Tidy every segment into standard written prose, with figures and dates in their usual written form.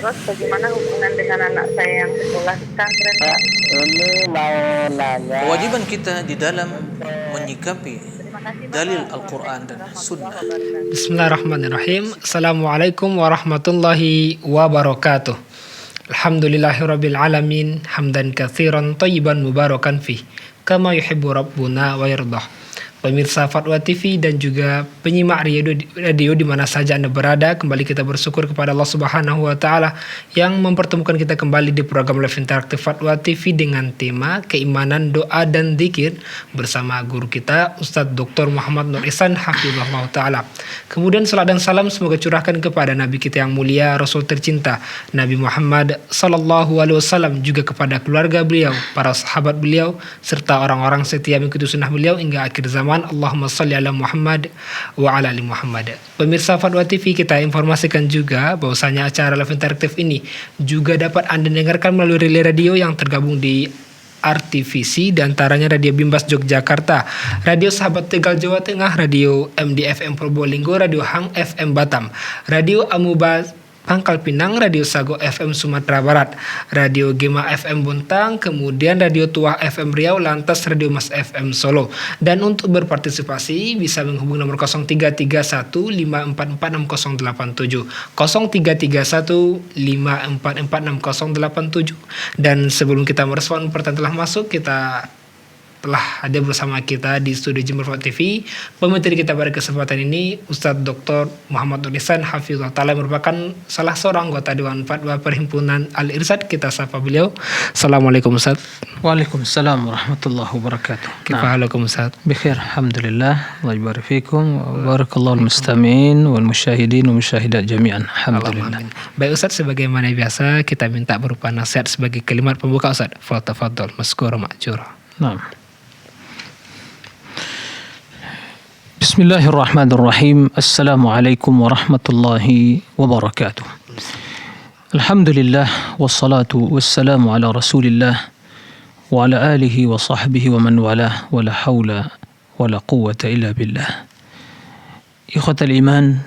Terus bagaimana hubungan dengan anak saya yang sekolah di pesantren, Pak? Ini mau nanya. Kewajiban kita di dalam menyikapi Terima kasih, Bapak. dalil Al-Quran dan Sunnah. Bismillahirrahmanirrahim. Assalamualaikum warahmatullahi wabarakatuh. Alhamdulillahirabbil alamin, hamdan katsiran thayyiban mubarakan fih, kama yuhibbu rabbuna wa yardah. Pemirsa Fatwa TV dan juga penyimak radio di mana saja Anda berada, kembali kita bersyukur kepada Allah Subhanahu wa taala yang mempertemukan kita kembali di program live interaktif Fatwa TV dengan tema keimanan, doa dan zikir bersama guru kita Ustadz Dr. Muhammad Nur Ihsan hafizahullah taala. Kemudian salat dan salam semoga curahkan kepada nabi kita yang mulia, Rasul tercinta Nabi Muhammad sallallahu alaihi wasallam, juga kepada keluarga beliau, para sahabat beliau serta orang-orang setia mengikuti sunnah beliau hingga akhir zaman. Allahumma salli ala Muhammad wa ala ali Muhammad. Pemirsa Fatwa TV, kita informasikan juga bahwasanya acara live interaktif ini juga dapat Anda dengarkan melalui relay radio yang tergabung di RTVC, diantaranya Radio Bimbas Yogyakarta, Radio Sahabat Tegal Jawa Tengah, Radio MDFM Probolinggo, Radio Hang FM Batam, Radio Amuba Pangkal Pinang, Radio Sago FM Sumatera Barat, Radio Gema FM Bontang, kemudian Radio Tuah FM Riau, lantas Radio Mas FM Solo. Dan untuk berpartisipasi bisa menghubungi nomor 0331544687, 0331544687. Dan sebelum kita merespon pertanyaan telah masuk, kita telah hadir bersama kita di studio Jember Fatwa TV. Pemateri kita pada kesempatan ini Ustadz Dr. Muhammad Nur Ihsan hafizahullah taala, merupakan salah seorang anggota Dewan Fatwa Perhimpunan Al-Irsyad. Kita sapa beliau. Assalamualaikum Ustaz. Waalaikumsalam warahmatullahi wabarakatuh. Kaifa halukum Ustaz? Bikhair, alhamdulillah. Allah yubarik fikum wa barakallahu al-mustami'in wal musyahidin wa musyahidat jami'an. Alhamdulillah. Baik Ustaz, sebagaimana biasa kita minta berupa nasihat sebagai kalimat pembuka Ustaz. Fadhal mazkur ma'jur. Naam. Bismillahirrahmanirrahim. Assalamualaikum warahmatullahi wabarakatuh. Alhamdulillah wassalatu wassalamu ala Rasulillah wa ala alihi wa sahbihi wa man walah, wa la haula wa la quwwata illa billah. Ikhwatal iman,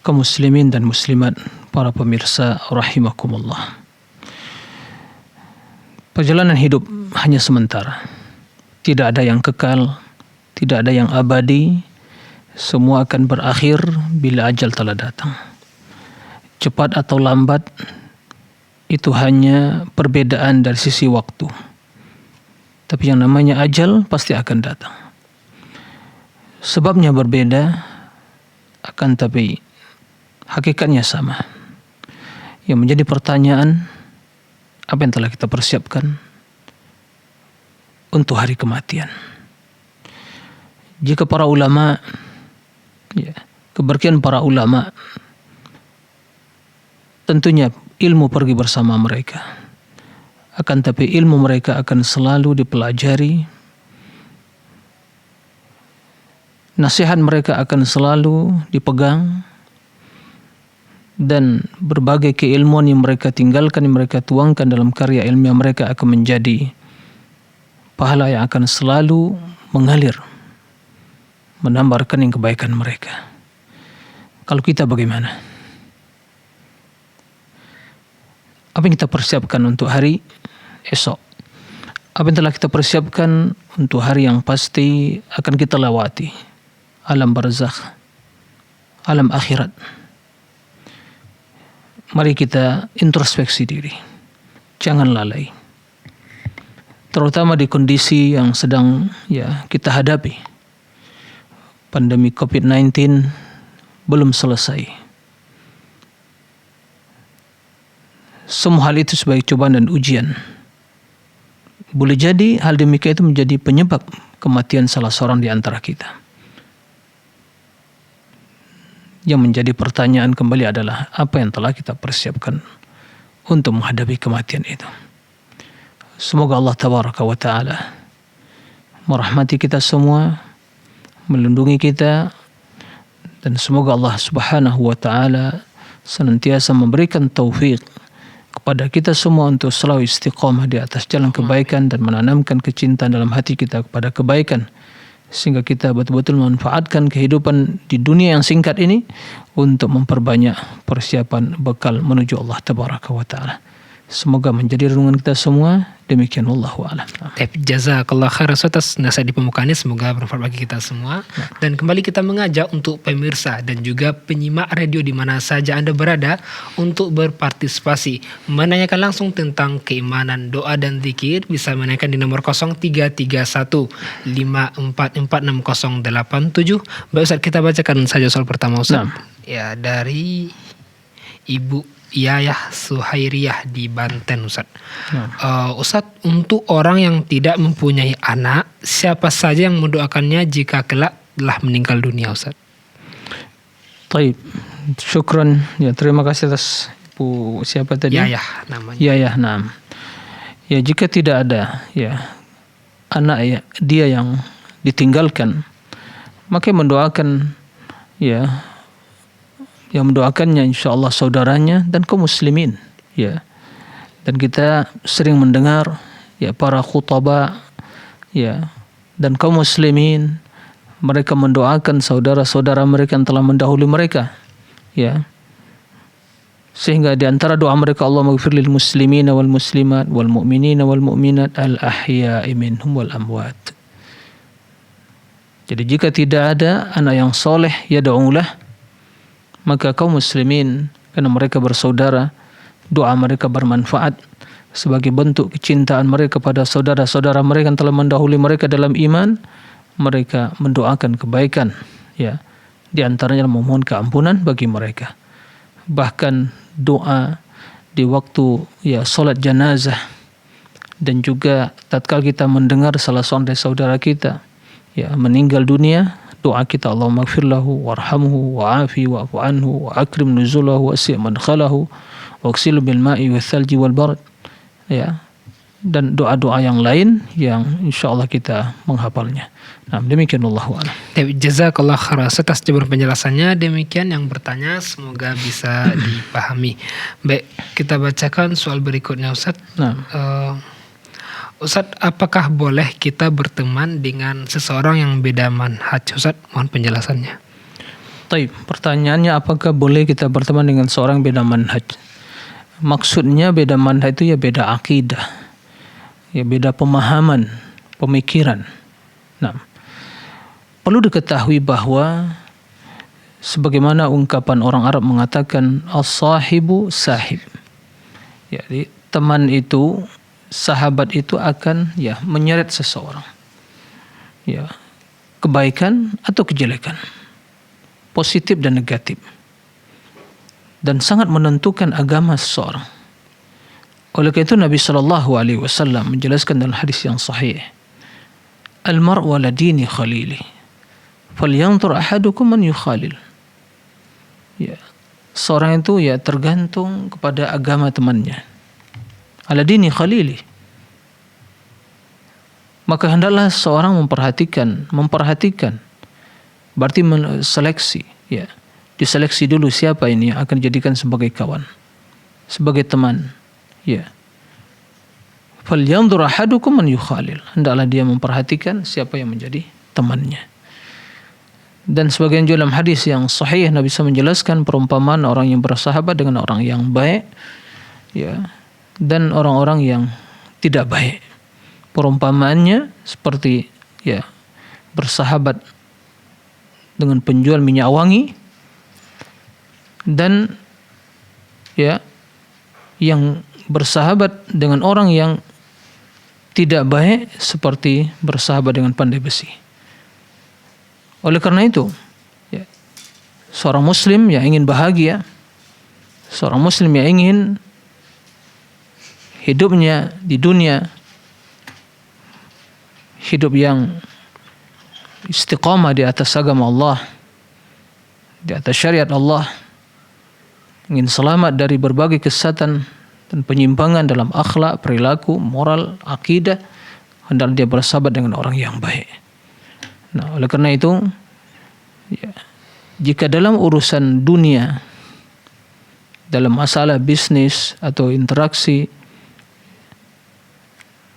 kaum muslimin dan muslimat, para pemirsa rahimakumullah. Perjalanan hidup hanya sementara. Tidak ada yang kekal, tidak ada yang abadi. Semua akan berakhir bila ajal telah datang. Cepat atau lambat, itu hanya perbedaan dari sisi waktu. Tapi yang namanya ajal pasti akan datang. Sebabnya berbeda, akan tapi hakikatnya sama. Yang menjadi pertanyaan, apa yang telah kita persiapkan untuk hari kematian? Jika para ulama, keberkahan para ulama, tentunya ilmu pergi bersama mereka. Akan tapi ilmu mereka akan selalu dipelajari. Nasihat mereka akan selalu dipegang. Dan berbagai keilmuan yang mereka tinggalkan, yang mereka tuangkan dalam karya ilmiah mereka akan menjadi pahala yang akan selalu mengalir, menambah rekening kebaikan mereka. Kalau kita bagaimana? Apa yang kita persiapkan untuk hari esok? Apa yang telah kita persiapkan untuk hari yang pasti akan kita lewati? Alam barzakh, alam akhirat. Mari kita introspeksi diri. Jangan lalai. Terutama di kondisi yang sedang kita hadapi. Pandemi COVID-19 belum selesai. Semua hal itu sebagai cobaan dan ujian. Boleh jadi hal demikian itu menjadi penyebab kematian salah seorang di antara kita. Yang menjadi pertanyaan kembali adalah apa yang telah kita persiapkan untuk menghadapi kematian itu. Semoga Allah Tabaraka wa Ta'ala merahmati kita semua, melindungi kita, dan semoga Allah Subhanahu wa Ta'ala senantiasa memberikan taufik kepada kita semua untuk selalu istiqamah di atas jalan kebaikan dan menanamkan kecintaan dalam hati kita kepada kebaikan sehingga kita betul-betul memanfaatkan kehidupan di dunia yang singkat ini untuk memperbanyak persiapan bekal menuju Allah Tabaraka wa Ta'ala. Semoga menjadi renungan kita semua. Demikian, wallahu a'lam. Jazakallah khair atas nasihat di pembukaan ini, semoga bermanfaat bagi kita semua. Dan kembali kita mengajak untuk pemirsa dan juga penyimak radio di mana saja Anda berada untuk berpartisipasi, menanyakan langsung tentang keimanan, doa dan zikir, bisa menanyakan di nomor 0331 5446087. Baik Ustaz, kita bacakan saja soal pertama Ustaz. Ya, dari Ibu Yayah Suhairiyah di Banten Ustaz. Ustaz, untuk orang yang tidak mempunyai anak, siapa saja yang mendoakannya jika kelak telah meninggal dunia Ustaz? Taib, syukran. Ya, terima kasih atas Bu siapa tadi? Yayah namanya. Yayah, naam. Ya, jika tidak ada ya anak ya dia yang ditinggalkan, maka mendoakan ya yang mendoakannya insyaallah saudaranya dan kaum muslimin ya. Dan kita sering mendengar ya para khutaba ya dan kaum muslimin mereka mendoakan saudara-saudara mereka yang telah mendahului mereka ya. Sehingga di antara doa mereka, Allahumma ighfir lil muslimina wal muslimat wal mu'minina wal mu'minat al ahya'i minhum wal amwat. Jadi jika tidak ada anak yang soleh, ya da'ulah, maka kaum muslimin, karena mereka bersaudara, doa mereka bermanfaat sebagai bentuk kecintaan mereka pada saudara-saudara mereka yang telah mendahului mereka dalam iman. Mereka mendoakan kebaikan ya, di antaranya memohon keampunan bagi mereka. Bahkan doa di waktu ya salat jenazah, dan juga tatkala kita mendengar salah seorang dari saudara kita ya meninggal dunia, doa kita, Allahumma ighfir lahu warhamhu wa'afi wa'fu anhu wa akrim nuzulahu wasi' madkhalahu waghsilhu bil ma'i wal thalji wal barad ya, dan doa-doa yang lain yang insyaallah kita menghafalnya. Nah, demikian wallahu a'lam. Jazakallah khair atas jawaban penjelasannya. Demikian yang bertanya, semoga bisa dipahami. Baik, kita bacakan soal berikutnya Ustaz. Ustaz, apakah boleh kita berteman dengan seseorang yang beda manhaj? Ustaz, mohon penjelasannya. Taib, pertanyaannya apakah boleh kita berteman dengan seorang beda manhaj? Maksudnya beda manhaj itu ya beda akidah, ya beda pemahaman, pemikiran. Nah, perlu diketahui bahwa sebagaimana ungkapan orang Arab mengatakan as-sahibu sahib. Jadi teman itu, sahabat itu akan ya menyeret seseorang ya, kebaikan atau kejelekan, positif dan negatif, dan sangat menentukan agama seseorang. Oleh karena itu Nabi SAW menjelaskan dalam hadis yang sahih, al-mar'u ala dini khalili falyanzur ahadukum man yukhalil. Ya, seorang itu ya tergantung kepada agama temannya. Ala dini khalili, maka hendaklah seorang memperhatikan, berarti seleksi ya, diseleksi dulu siapa ini yang akan dijadikan sebagai kawan, sebagai teman ya. Falyanzur ahadukum man yukhalil, hendaklah dia memperhatikan siapa yang menjadi temannya. Dan sebagian dalam hadis yang sahih Nabi SAW menjelaskan perumpamaan orang yang bersahabat dengan orang yang baik ya, dan orang-orang yang tidak baik. Perumpamaannya seperti ya bersahabat dengan penjual minyak wangi, dan ya yang bersahabat dengan orang yang tidak baik seperti bersahabat dengan pandai besi. Oleh karena itu ya, seorang muslim yang ingin bahagia, seorang muslim yang ingin hidupnya di dunia hidup yang istiqamah di atas agama Allah, di atas syariat Allah, ingin selamat dari berbagai kesesatan dan penyimpangan dalam akhlak, perilaku, moral, akidah, hendaklah dia bersahabat dengan orang yang baik. Nah, oleh karena itu ya, jika dalam urusan dunia, dalam masalah bisnis atau interaksi,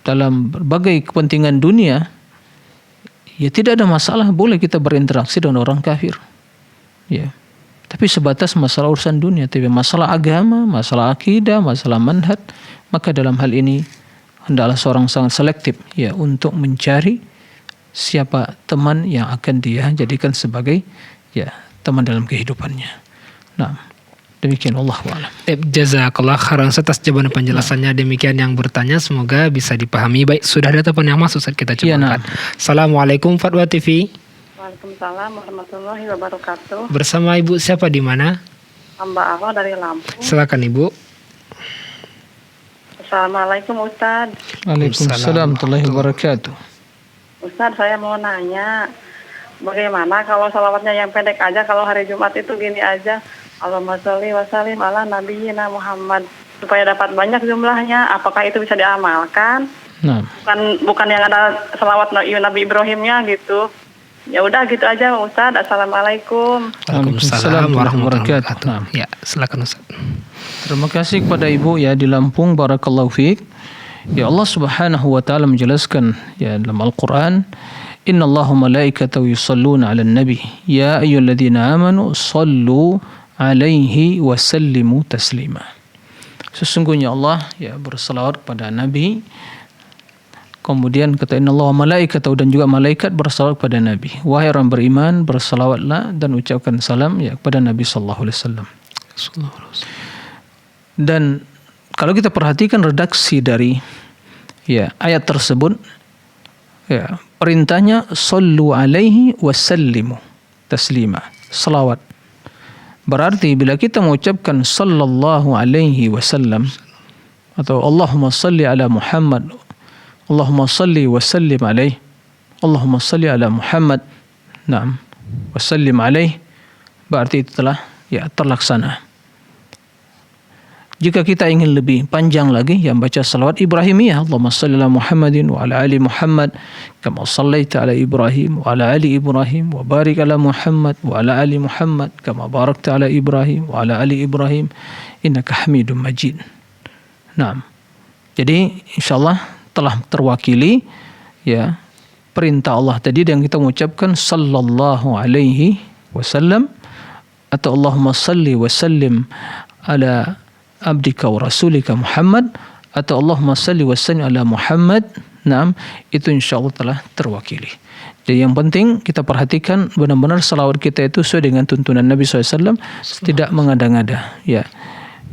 dalam berbagai kepentingan dunia ya tidak ada masalah, boleh kita berinteraksi dengan orang kafir. Ya. Tapi sebatas masalah urusan dunia, tapi masalah agama, masalah akidah, masalah manhaj, maka dalam hal ini hendaklah seorang sangat selektif ya untuk mencari siapa teman yang akan dia jadikan sebagai ya teman dalam kehidupannya. Nah, demikian Allahu a'lam. Jazakallah khairan atas jawaban penjelasannya. Demikian yang bertanya, semoga bisa dipahami. Baik, sudah ada telepon yang masuk, saat kita coba angkat. Assalamualaikum Fatwa TV. Waalaikumsalam warahmatullahi wabarakatuh. Bersama Ibu siapa di mana? Hamba Allah dari Lampung. Silakan Ibu. Assalamualaikum Ustaz. Waalaikumsalam warahmatullahi wabarakatuh. Ustaz, saya mau nanya, bagaimana kalau salawatnya yang pendek aja, kalau hari Jumat itu gini aja, Allahumma sholli wa sallim ala nabiyyina Muhammad, supaya dapat banyak jumlahnya, apakah itu bisa diamalkan? Nah, Bukan yang ada salawat Nabi Ibrahimnya gitu. Ya udah gitu aja Ustaz. Assalamualaikum. Waalaikumsalam warahmatullahi wabarakatuh. Ya, silakan Ustaz. terima kasih kepada Ibu ya di Lampung, barakallahu fiik. Ya, Allah Subhanahu wa taala menjelaskan ya dalam Al-Qur'an, innallaha malaikatahu yusholluna 'alan nabi ya ayyuhalladzina amanu shallu 'alaihi wa sallimu taslima. Sesungguhnya Allah ya berselawat kepada Nabi. Kemudian kata innallaha malaikatahu, dan juga malaikat bersalawat kepada Nabi. Wahai orang beriman, bersalawatlah dan ucapkan salam ya kepada Nabi sallallahu alaihi wasallam. Dan kalau kita perhatikan redaksi dari ya ayat tersebut, ya perintahnya sallu alaihi wasallimu taslima, salawat. Berarti bila kita mengucapkan sallallahu alaihi wasallam atau Allahumma salli ala Muhammad, Allahumma salli wa sallim alaih, Allahumma salli ala Muhammad, naam, wa sallim alaih, berarti itu telah ya terlaksana. Jika kita ingin lebih panjang lagi, yang baca salawat Ibrahimiyah, Allahumma salli ala Muhammadin wa ala ali Muhammad kama sallaita ala Ibrahim wa ala ali Ibrahim wa barik ala Muhammad wa ala ali Muhammad kama barakta ala Ibrahim wa ala ali Ibrahim innaka Hamidum Majid. Naam. Jadi insyaallah telah terwakili ya perintah Allah tadi yang kita mengucapkan sallallahu alaihi wasallam atau Allahumma salli wa sallim ala abdika wa rasulika Muhammad atau Allahumma salli wa sallim ala Muhammad. Naam, itu insyaallah telah terwakili. Jadi yang penting kita perhatikan benar-benar salawat kita itu sesuai dengan tuntunan Nabi SAW, tidak mengada-ngada ya.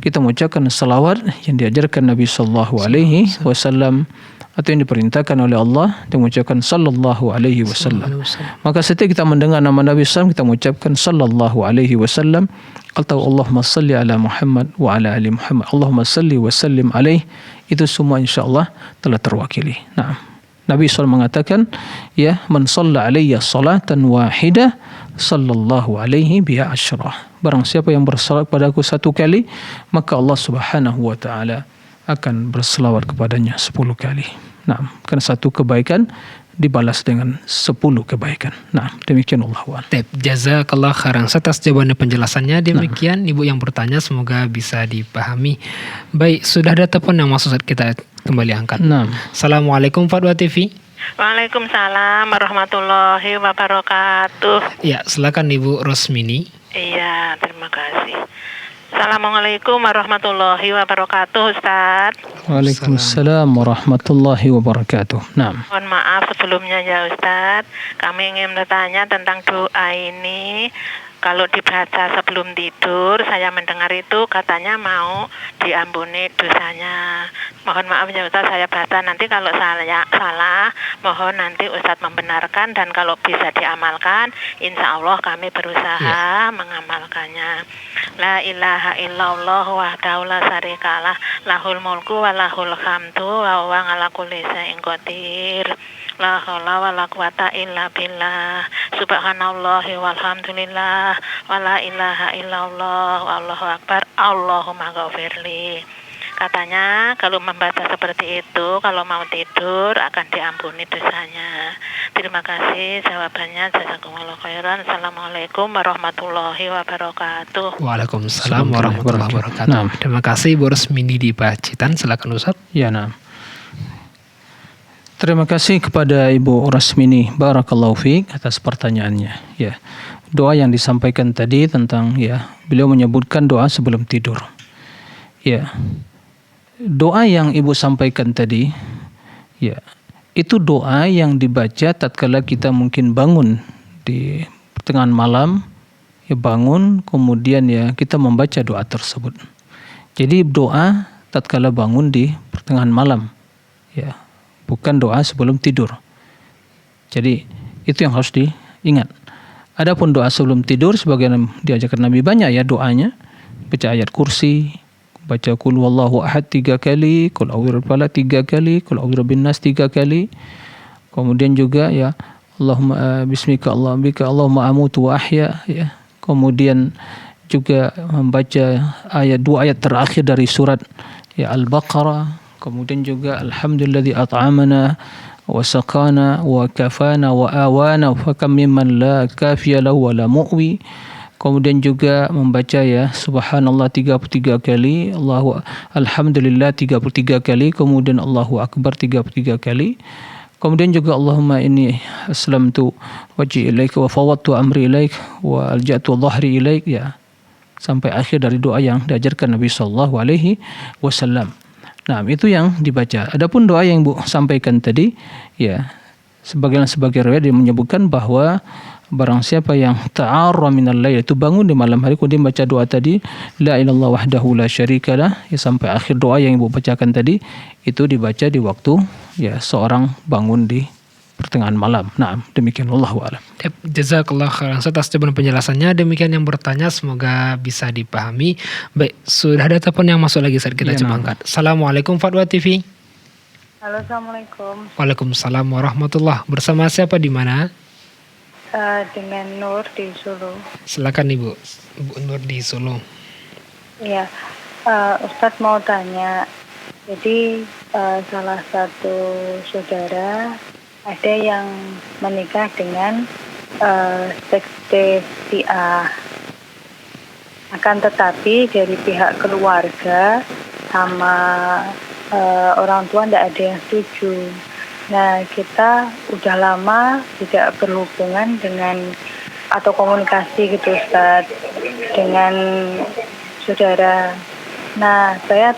Kita mengucapkan salawat yang diajarkan Nabi sallallahu alaihi wasallam atau yang diperintahkan oleh Allah, dan mengucapkan sallallahu alaihi wasallam. Maka setiap kita mendengar nama Nabi SAW, kita mengucapkan sallallahu alaihi wasallam atau Allahumma salli ala Muhammad wa ala ali Muhammad, Allahumma salli wa sallim alaih, itu semua insyaallah telah terwakili. Nah, Nabi SAW mengatakan, ya man shalla alayya salatan wahidah sallallahu alaihi biha asyrah. Barang siapa yang bersalawat padaku satu kali, maka Allah Subhanahu wa taala akan berselawat kepadanya 10 kali. Nah, karena satu kebaikan dibalas dengan 10 kebaikan. Nah, demikian Allah. Jazakallah khairan atas jawaban penjelasannya. Demikian Ibu yang bertanya, semoga bisa dipahami. Baik, sudah ada telepon yang masuk, saat kita kembali angkat. Nah. Assalamualaikum Fatwa TV. Waalaikumsalam warahmatullahi wabarakatuh. Ya, silakan Ibu Rosmini. Iya, terima kasih. Assalamualaikum warahmatullahi wabarakatuh, Ustaz. Waalaikumsalam warahmatullahi wabarakatuh. Nah. Mohon maaf sebelumnya ya Ustaz. Kami ingin bertanya tentang doa ini. Kalau dibaca sebelum tidur, saya mendengar itu katanya mau diampuni dosanya. Mohon maaf ya Ustaz, saya baca, nanti kalau saya salah, mohon nanti Ustaz membenarkan, dan kalau bisa diamalkan, insya Allah kami berusaha mengamalkannya. La ilaha illallah wahdahu la syarikalah, lahul mulku wa lahul hamdu wa huwa ala kulli syai'in qadir. La haula wa la quwata illa billah. Subhanallahi walhamdulillah wa la ilaha illallah wallahu akbar. Allahumma ghafirli. Katanya kalau membaca seperti itu, kalau mau tidur akan diampuni dosanya. Terima kasih jawabannya. Jazakumullah khairan. Assalamualaikum warahmatullahi wabarakatuh. Waalaikumsalam warahmatullahi wabarakatuh. Nah. Terima kasih Bu Rosmini di Pacitan. Silakan Ustaz. Ya, nah. Terima kasih kepada Ibu Rasmini barakallahu fiik atas pertanyaannya. Ya. Doa yang disampaikan tadi tentang beliau menyebutkan doa sebelum tidur. Ya. Doa yang Ibu sampaikan tadi itu doa yang dibaca tatkala kita mungkin bangun di pertengahan malam, bangun kemudian kita membaca doa tersebut. Jadi doa tatkala bangun di pertengahan malam. Bukan doa sebelum tidur. Jadi itu yang harus diingat. Adapun doa sebelum tidur sebagaimana diajarkan Nabi banyak doanya. Baca ayat kursi, baca qul huwallahu ahad 3 kali, qul a'udzu birabbil falaq 3 kali, qul a'udzu birabbin nas 3 kali. Kemudian juga Allahumma bismika Allahumma amutu wa ahya Kemudian juga membaca dua ayat terakhir dari surat Al-Baqarah. Kemudian juga alhamdulilladzi at'amana wa saqana wa kafana wa awana fa kam mimman la kafiya lahu wa la mu'wi. Kemudian juga membaca subhanallah 33 kali, alhamdulillah 33 kali, kemudian Allahu akbar 33 kali. Kemudian juga Allahumma inni aslamtu wajhi ilaika wa fawwadtu amri ilaik wa alja'tu dhahri ilaik sampai akhir dari doa yang diajarkan Nabi sallallahu alaihi wasallam. Nah, itu yang dibaca. Adapun doa yang Ibu sampaikan tadi, sebagai riwayat dia menyebutkan bahwa barang siapa yang ta'arra minal lail, itu bangun di malam hari kemudian baca doa tadi, la ilaha illallah wahdahu la syarikalah, sampai akhir doa yang Ibu bacakan tadi, itu dibaca di waktu seorang bangun di pertengahan malam. Nah, demikian wallahu a'lam. Jazakallah khairan atas jawaban penjelasannya. Demikian yang bertanya, semoga bisa dipahami. Baik, sudah ada telepon yang masuk lagi saat kita coba angkat. Assalamualaikum Fatwa TV. Halo, assalamualaikum. Waalaikumsalam warahmatullah. Bersama siapa di mana? Dengan Nur di Solo. Silakan Ibu Nur di Solo. Iya, Ustadz mau tanya. Jadi salah satu saudara ada yang menikah dengan sekte Syiah. Akan tetapi dari pihak keluarga sama orang tua tidak ada yang setuju. Nah, kita udah lama tidak berhubungan dengan atau komunikasi gitu Ustaz dengan saudara. Nah, saya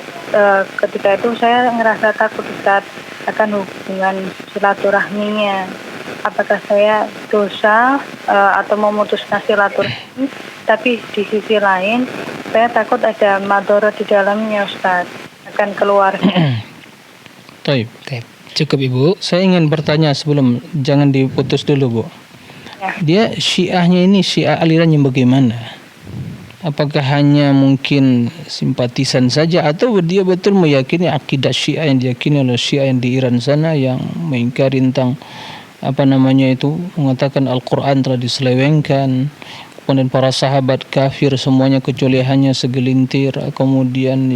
ketika itu saya ngerasa takut Ustaz akan hubungan silaturahminya. Apakah saya dosa atau memutuskan silaturahmi? Tapi di sisi lain saya takut ada madharat di dalamnya Ustaz akan keluarga. Baik. Cukup Ibu. Saya ingin bertanya sebelum, jangan diputus dulu Bu. Dia Syiahnya ini Syiah alirannya bagaimana? Apakah hanya mungkin simpatisan saja atau dia betul meyakini akidah Syiah yang diyakini oleh Syiah yang di Iran sana yang mengingkari tentang mengatakan Al-Quran telah diselewengkan, kemudian para sahabat kafir semuanya kecuali hanya segelintir, kemudian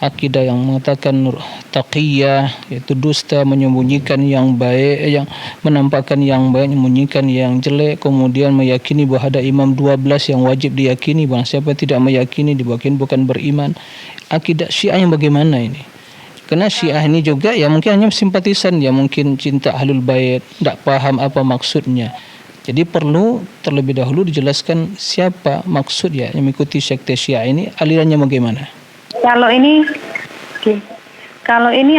akidah yang mengatakan taqiyah yaitu dusta, menyembunyikan yang baik, yang menampakkan yang baik, menyembunyikan yang jelek, kemudian meyakini bahwa ada imam 12 yang wajib diyakini, barang siapa tidak meyakini dibagian bukan beriman. Akidah Syiah yang bagaimana ini? Karena Syiah ini juga mungkin hanya simpatisan, mungkin cinta Ahlul Bait, tidak paham apa maksudnya. Jadi perlu terlebih dahulu dijelaskan siapa maksud yang mengikuti sekte Syiah ini, alirannya bagaimana? Kalau ini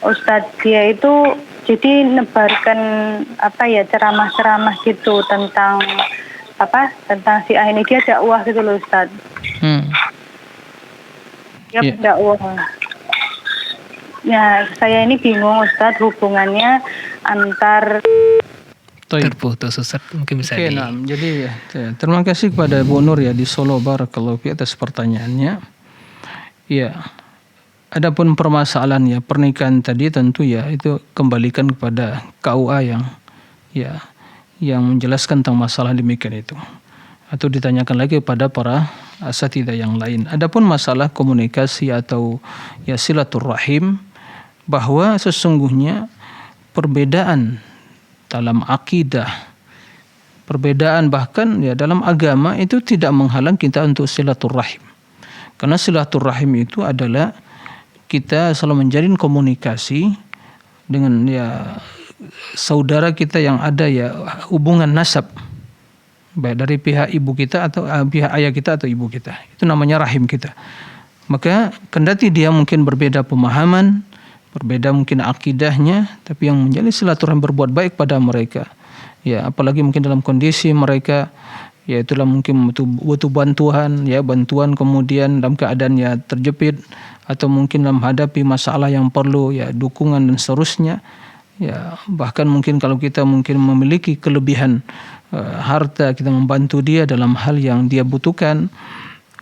Ustadz, dia itu jadi nebarkan ceramah-ceramah gitu tentang Syiah ini, dia dakwah gitu loh Ustadz. Dia dakwah. Ya, saya ini bingung Ustadz hubungannya antar terputus Ustaz, mungkin bisa Jadi terima kasih kepada Bu Nur di Solo barakallahu fi atas pertanyaannya. Adapun permasalahan pernikahan tadi tentu itu kembalikan kepada KUA yang menjelaskan tentang masalah demikian itu, atau ditanyakan lagi kepada para asatidzah yang lain. Adapun masalah komunikasi atau silaturahim, bahwa sesungguhnya perbedaan dalam akidah, perbedaan bahkan dalam agama itu tidak menghalang kita untuk silaturahim. Karena silaturahim itu adalah kita selalu menjalin komunikasi dengan ya saudara kita yang ada ya hubungan nasab, baik dari pihak ibu kita atau pihak ayah kita atau ibu kita, itu namanya rahim kita. Maka kendati dia mungkin berbeda pemahaman, berbeda mungkin akidahnya, tapi yang menjalin silaturahim berbuat baik pada mereka, ya apalagi mungkin dalam kondisi mereka ya itulah mungkin butuh bantuan, ya bantuan kemudian dalam keadaan ya terjepit atau mungkin dalam menghadapi masalah yang perlu ya dukungan dan seterusnya. Ya bahkan mungkin kalau kita mungkin memiliki kelebihan harta, kita membantu dia dalam hal yang dia butuhkan.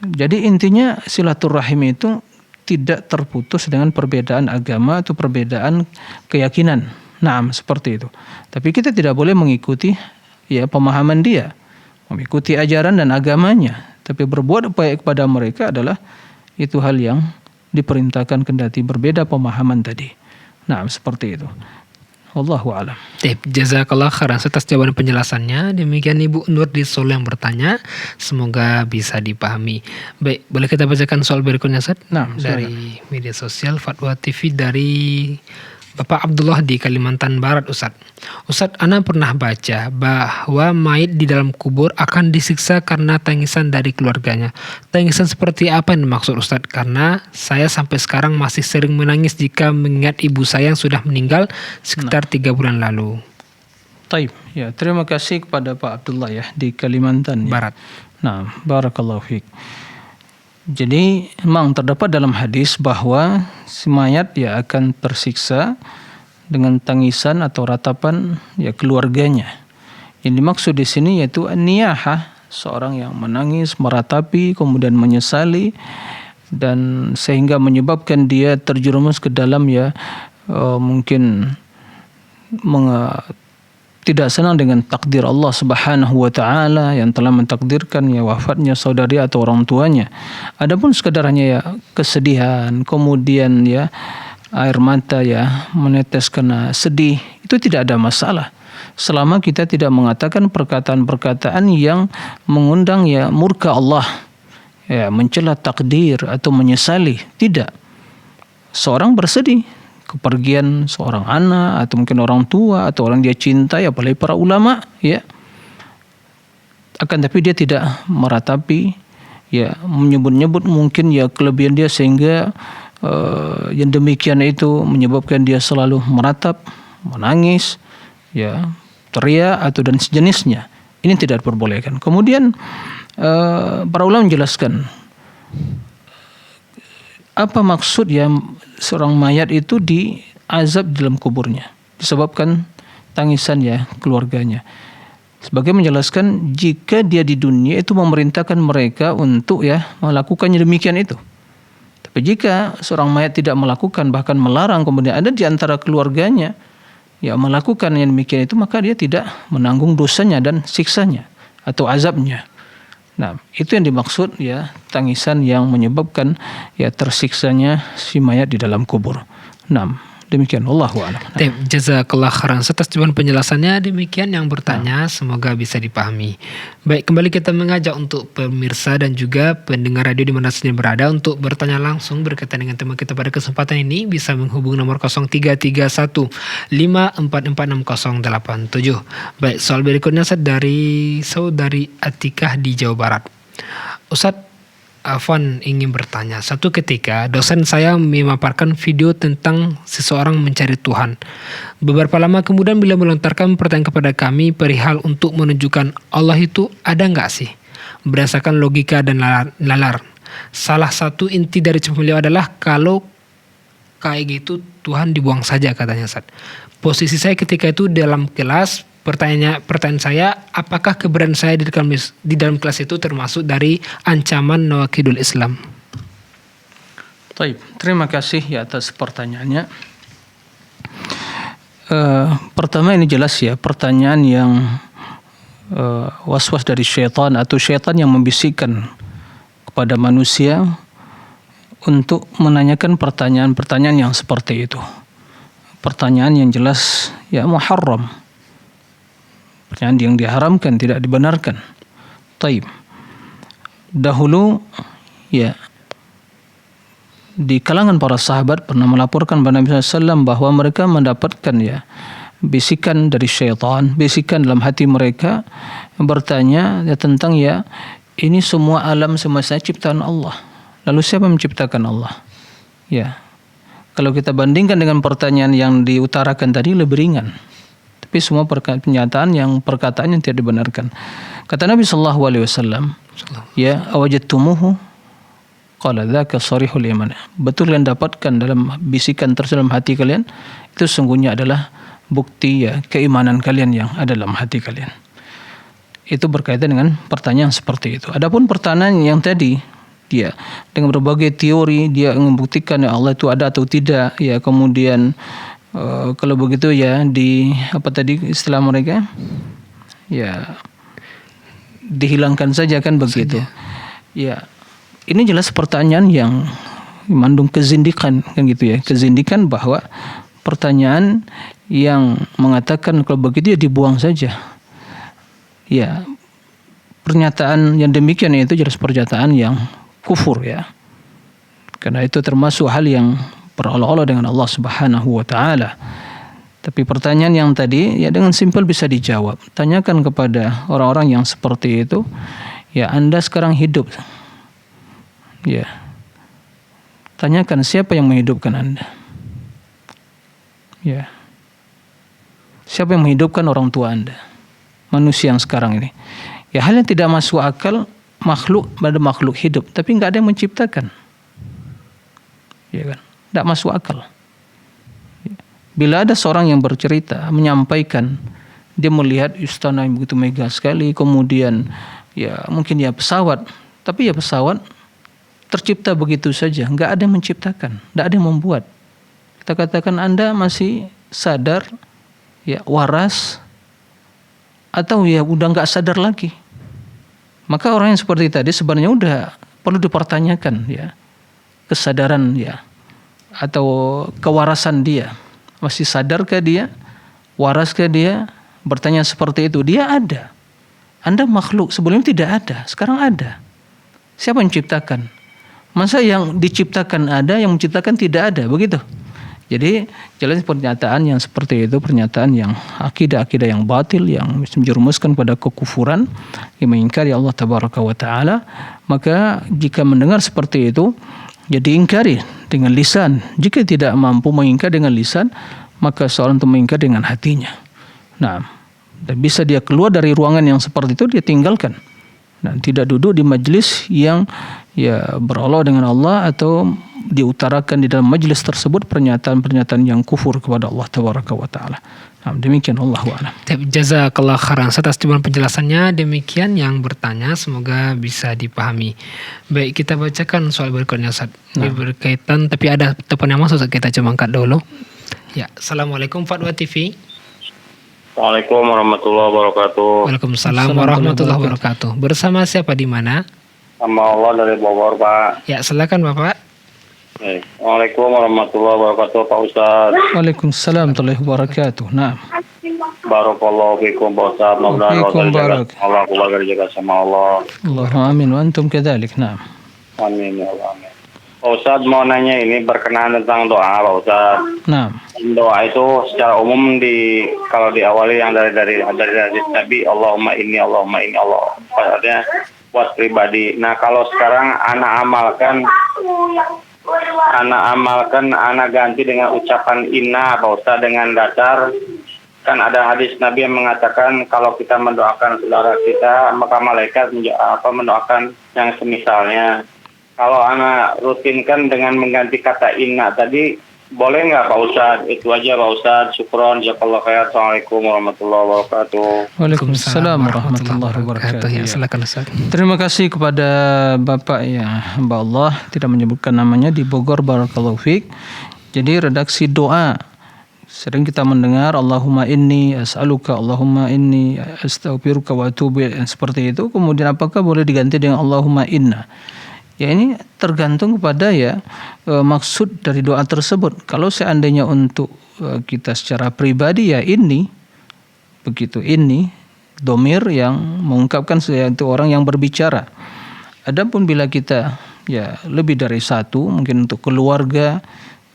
Jadi intinya silaturahim itu tidak terputus dengan perbedaan agama atau perbedaan keyakinan. Nah, seperti itu. Tapi kita tidak boleh mengikuti ya pemahaman dia, mengikuti ajaran dan agamanya. Tapi berbuat baik kepada mereka adalah itu hal yang diperintahkan kendati berbeda pemahaman tadi. Nah, seperti itu. Wallahu a'lam. Jazakallah khairan atas jawaban penjelasannya. Demikian Ibu Nur di Solo yang bertanya. Semoga bisa dipahami. Baik, boleh kita bacakan soal berikutnya, Ustaz? Nah, dari media sosial Fatwa TV dari Bapak Abdullah di Kalimantan Barat, Ustaz. Ustaz, ana pernah baca bahwa mayit di dalam kubur akan disiksa karena tangisan dari keluarganya. Tangisan seperti apa yang dimaksud, Ustaz? Karena saya sampai sekarang masih sering menangis jika mengingat ibu saya yang sudah meninggal sekitar 3 bulan lalu. Taib. Ya, terima kasih kepada Pak Abdullah ya di Kalimantan Barat. Nah, barakallahu fiik. Jadi memang terdapat dalam hadis bahwa si mayat ya akan tersiksa dengan tangisan atau ratapan ya keluarganya. Yang dimaksud di sini yaitu niyahah, seorang yang menangis, meratapi, kemudian menyesali dan sehingga menyebabkan dia terjerumus ke dalam ya mungkin tidak senang dengan takdir Allah Subhanahu wa taala yang telah mentakdirkan ya wafatnya saudari atau orang tuanya. Adapun sekadar hanya ya kesedihan, kemudian ya air mata ya menetes karena sedih, itu tidak ada masalah. Selama kita tidak mengatakan perkataan-perkataan yang mengundang ya murka Allah, ya mencela takdir atau menyesali, tidak. Seorang bersedih kepergian seorang anak atau mungkin orang tua atau orang dia cintai, apalagi para ulama ya, akan tapi dia tidak meratapi ya menyebut-nyebut mungkin ya kelebihan dia sehingga yang demikian itu menyebabkan dia selalu meratap, menangis ya, teriak atau dan sejenisnya. Ini tidak diperbolehkan. Kemudian para ulama menjelaskan apa maksud ya seorang mayat itu diazab di dalam kuburnya disebabkan tangisan ya keluarganya. Sebagai menjelaskan jika dia di dunia itu memerintahkan mereka untuk ya melakukannya demikian itu. Tapi jika seorang mayat tidak melakukan, bahkan melarang, kemudian ada di antara keluarganya ya melakukan yang demikian itu, maka dia tidak menanggung dosanya dan siksanya atau azabnya. Nah, itu yang dimaksud ya tangisan yang menyebabkan ya tersiksanya si mayat di dalam kubur. Nah, demikian wallahu a'lam. Jazakallah khairan atas jawaban penjelasannya. Demikian yang bertanya, semoga bisa dipahami. Baik, kembali kita mengajak untuk pemirsa dan juga pendengar radio di mana saja berada untuk bertanya langsung berkaitan dengan tema kita pada kesempatan ini, bisa menghubungi nomor 0331 5446 Baik, soal berikutnya dari saudari Atikah di Jawa Barat. Ustadz, Afwan ingin bertanya, satu ketika dosen saya memaparkan video tentang seseorang mencari Tuhan. Beberapa lama kemudian beliau melontarkan pertanyaan kepada kami perihal untuk menunjukkan Allah itu ada nggak sih? Berdasarkan logika dan nalar. Salah satu inti dari jawaban beliau adalah kalau kayak gitu Tuhan dibuang saja, katanya Ustaz. Posisi saya ketika itu dalam kelas, pertanyaan saya, apakah keberadaan saya di dalam kelas itu termasuk dari ancaman nawakidul Islam? Baik, terima kasih ya atas pertanyaannya. Pertama ini jelas ya, pertanyaan yang was-was dari syaitan atau syaitan yang membisikkan kepada manusia untuk menanyakan pertanyaan-pertanyaan yang seperti itu. Pertanyaan yang jelas ya muharram. Pertanyaan yang diharamkan, tidak dibenarkan. Taib. Dahulu ya di kalangan para sahabat pernah melaporkan kepada Nabi SAW bahwa mereka mendapatkan ya bisikan dari syaitan, bisikan dalam hati mereka bertanya ya tentang ya ini semua alam semesta ciptaan Allah. Lalu siapa yang menciptakan Allah? Ya. Kalau kita bandingkan dengan pertanyaan yang diutarakan tadi lebih ringan. Tapi semua perkataan yang tidak dibenarkan. Kata Nabi sallallahu alaihi wasallam, ya awajadtumuhu qala dzaka sharihul iman. Betul yang dapatkan dalam bisikan dalam hati kalian itu sungguhnya adalah bukti ya keimanan kalian yang ada dalam hati kalian. Itu berkaitan dengan pertanyaan seperti itu. Adapun pertanyaan yang tadi dia dengan berbagai teori dia membuktikan ya Allah itu ada atau tidak ya kemudian kalau begitu ya di apa tadi istilah mereka ya dihilangkan saja kan begitu. Ya, ini jelas pertanyaan yang mengandung kezindikan kan gitu ya. Kezindikan bahwa pertanyaan yang mengatakan kalau begitu ya dibuang saja. Ya, pernyataan yang demikian itu jelas pernyataan yang kufur ya. Karena itu termasuk hal yang berolah-olah dengan Allah Subhanahu wa taala. Tapi pertanyaan yang tadi ya dengan simpel bisa dijawab. Tanyakan kepada orang-orang yang seperti itu, ya Anda sekarang hidup. Ya. Tanyakan siapa yang menghidupkan Anda? Ya. Siapa yang menghidupkan orang tua Anda? Manusia yang sekarang ini. Ya hal yang tidak masuk akal makhluk pada makhluk hidup, tapi enggak ada yang menciptakan. Ya kan? Tidak masuk akal. Bila ada seorang yang bercerita, menyampaikan dia melihat istana yang begitu megah sekali, kemudian ya mungkin ya pesawat, tapi ya pesawat tercipta begitu saja, nggak ada yang menciptakan, nggak ada yang membuat. Kita katakan Anda masih sadar, ya waras, atau ya udah nggak sadar lagi. Maka orang yang seperti tadi sebenarnya udah perlu dipertanyakan ya kesadaran ya atau kewarasan dia. Masih sadarkah dia? Waraskah dia? Bertanya seperti itu. Dia ada. Anda makhluk sebelumnya tidak ada. Sekarang ada. Siapa yang menciptakan? Masa yang diciptakan ada, yang menciptakan tidak ada? Begitu. Jadi jelas pernyataan yang seperti itu, pernyataan yang akidah-akidah yang batil, yang menjerumuskan pada kekufuran, yang mengingkari Allah Tabaraka wa Ta'ala. Maka jika mendengar seperti itu, ya diingkari dengan lisan. Jika tidak mampu mengingkar dengan lisan, maka seorang itu mengingkar dengan hatinya. Nah, dan bisa dia keluar dari ruangan yang seperti itu, dia tinggalkan. Dan tidak duduk di majlis yang ya berolah dengan Allah atau diutarakan di dalam majlis tersebut pernyataan-pernyataan yang kufur kepada Allah Tabaraka wa Ta'ala. Nah, demikian Allahu a'lam. Jazakallah khairan atas penjelasannya. Demikian yang bertanya, semoga bisa dipahami. Baik, kita bacakan soal berikutnya Ustaz. Ini berkaitan, tapi ada telepon yang masuk, kita coba angkat dulu. Ya, Assalamualaikum Fatwa TV. Waalaikumsalam warahmatullahi wabarakatuh. Waalaikumsalam warahmatullahi wabarakatuh. Bersama siapa di mana? Sama Allah dari Bogor, Pak. Ya, silakan Bapak. Waalaikumsalam warahmatullahi wabarakatuh, Pak Ustaz. Waalaikumsalam warahmatullahi wabarakatuh. Nah. Barakallahu fikum, Pak Ustaz. Mudah-mudahan Allah keluarga dijaga sama Allah. Allahumma amin wa antum kadzalik. Nah. Amin ya Allah. Amin. Pak Ustaz mau nanya ini berkenaan tentang doa, Pak Ustaz. Nah. Doa itu secara umum kalau diawali yang dari Nabi Allahumma inni Allah. Maksudnya buat pribadi. Nah, kalau sekarang anak anak ganti dengan ucapan inna, Pak Ustaz, dengan dasar kan ada hadis Nabi yang mengatakan kalau kita mendoakan saudara kita maka malaikat mendoakan yang semisalnya. Kalau anak rutinkan dengan mengganti kata inna tadi, boleh nggak Pak Ustaz? Itu aja Pak Ustaz. Syukron, jazakallahu khair. Assalamualaikum warahmatullahi wabarakatuh. Waalaikumsalam warahmatullahi wabarakatuh. Ya, silakan Ustaz. Terima kasih kepada Bapak ya, Mbak Allah tidak menyebutkan namanya di Bogor, barakallahu fiik. Jadi redaksi doa sering kita mendengar Allahumma inni as'aluka, Allahumma inni astaghfiruka wa atubu ilaik, seperti itu. Kemudian apakah boleh diganti dengan Allahumma inna? Ya ini tergantung kepada ya maksud dari doa tersebut. Kalau seandainya untuk kita secara pribadi ya ini begitu, ini domir yang mengungkapkan sesuatu orang yang berbicara. Adapun bila kita ya lebih dari satu, mungkin untuk keluarga,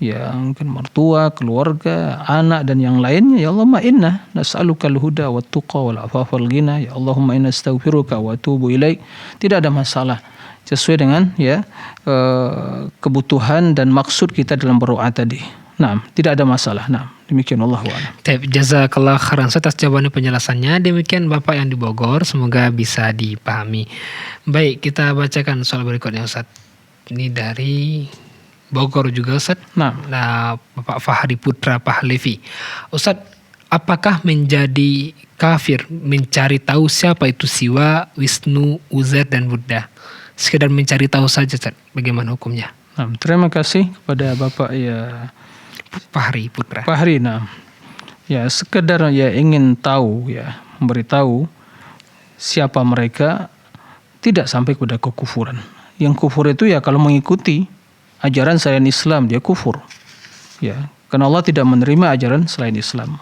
ya mungkin mertua, keluarga, anak dan yang lainnya, ya Allahumma inna nas'alukal huda wat tuqa wal afafa wal ghina, ya Allahumma inna astaghfiruka wa atubu ilaik. Tidak ada masalah, sesuai dengan kebutuhan dan maksud kita dalam berdoa tadi. Nah, tidak ada masalah. Nah, demikian wallahu a'lam. Jazakallah khairan atas jawaban penjelasannya. Demikian Bapak yang di Bogor, semoga bisa dipahami. Baik, kita bacakan soal berikutnya Ustaz. Ini dari Bogor juga Ustaz. Nah, Bapak Fahri Putra Pahlevi. Ustaz, apakah menjadi kafir mencari tahu siapa itu Siwa, Wisnu, Uzair dan Buddha? Sekedar mencari tahu saja Ustaz, bagaimana hukumnya? Nah, terima kasih kepada Bapak Fahri Putra. Fahri, ya sekedar ya ingin tahu, ya memberitahu siapa mereka, tidak sampai kepada kekufuran. Yang kufur itu ya kalau mengikuti ajaran selain Islam, dia kufur. Ya, karena Allah tidak menerima ajaran selain Islam.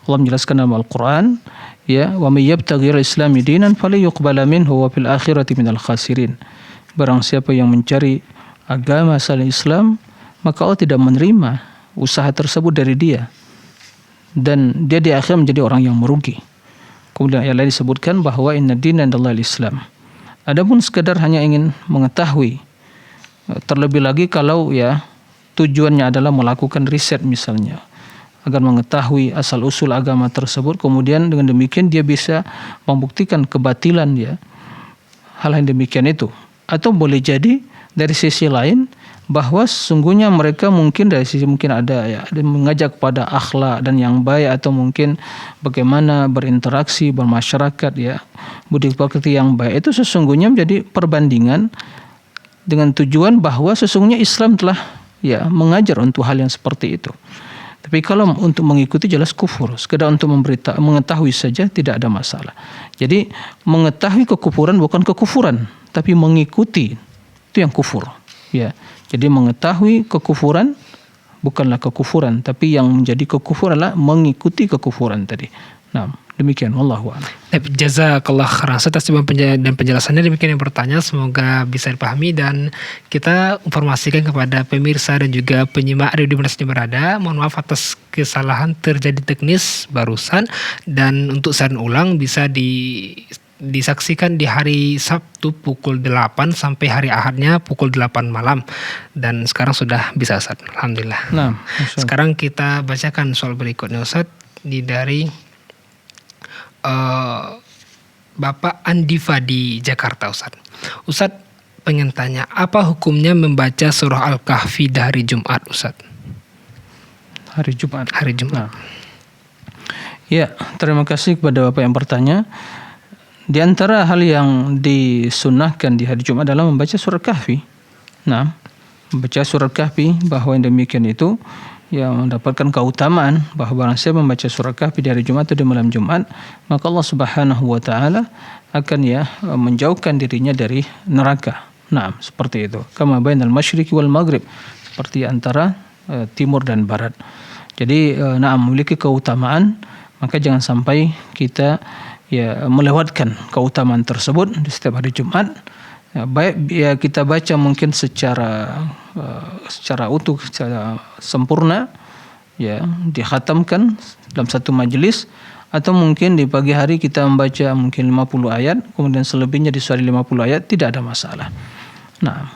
Allah menjelaskan dalam Al-Quran, ya, wa may yabtaghi al-islami dinan falyuqbala minhu wa fil akhirati minal khasirin. Barang siapa yang mencari agama selain Islam, maka Allah tidak menerima usaha tersebut dari dia, dan dia di akhir menjadi orang yang merugi. Kemudian ayat lain disebutkan bahwa inna dina indallahi al-Islam. Adapun sekadar hanya ingin mengetahui, terlebih lagi kalau ya tujuannya adalah melakukan riset misalnya, agar mengetahui asal usul agama tersebut, kemudian dengan demikian dia bisa membuktikan kebatilan ya hal yang demikian itu. Atau boleh jadi dari sisi lain bahwa sesungguhnya mereka mungkin dari sisi mungkin ada ya mengajak kepada akhlak dan yang baik, atau mungkin bagaimana berinteraksi bermasyarakat ya, budi pekerti yang baik, itu sesungguhnya menjadi perbandingan dengan tujuan bahwa sesungguhnya Islam telah ya mengajar untuk hal yang seperti itu. Tapi kalau untuk mengikuti jelas kufur, sekedar untuk mengetahui saja tidak ada masalah. Jadi mengetahui kekufuran bukan kekufuran, tapi mengikuti itu yang kufur ya. Jadi mengetahui kekufuran bukanlah kekufuran, tapi yang menjadi kekufuran adalah mengikuti kekufuran tadi. Nah, demikian wallahu a'lam. Jazakallah khairan atas jawaban dan penjelasannya. Demikian yang bertanya, semoga bisa dipahami, dan kita informasikan kepada pemirsa dan juga penyimak radio di mana saja berada, mohon maaf atas kesalahan terjadi teknis barusan, dan untuk siaran ulang bisa disaksikan di hari Sabtu pukul 8 sampai hari Ahadnya pukul 8 malam. Dan sekarang sudah bisa Ustaz, alhamdulillah. Nah, sekarang kita bacakan soal berikutnya Ustaz, dari Bapak Andifa di Jakarta Ustaz. Ustaz pengen tanya, apa hukumnya membaca surah Al-Kahfi di hari Jumat Ustaz? Hari Jumat. Nah. Ya, terima kasih kepada Bapak yang bertanya. Di antara hal yang disunnahkan di hari Jumat adalah membaca surah Kahfi. Nah, membaca surah Kahfi, bahwa yang demikian itu yang mendapatkan keutamaan, bahwa barang siapa membaca surah Kahfi di hari Jumat atau di malam Jumat, maka Allah Subhanahu wa taala akan menjauhkan dirinya dari neraka. Nah, seperti itu. Kama bainal masyriqi wal maghrib, seperti antara timur dan barat. Jadi memiliki keutamaan, maka jangan sampai kita melewatkan keutamaan tersebut di setiap hari Jumat. Baik ya kita baca mungkin secara utuh, secara sempurna ya, dikhatamkan dalam satu majelis, atau mungkin di pagi hari kita membaca mungkin 50 ayat, kemudian selebihnya di sore 50 ayat, tidak ada masalah. Nah,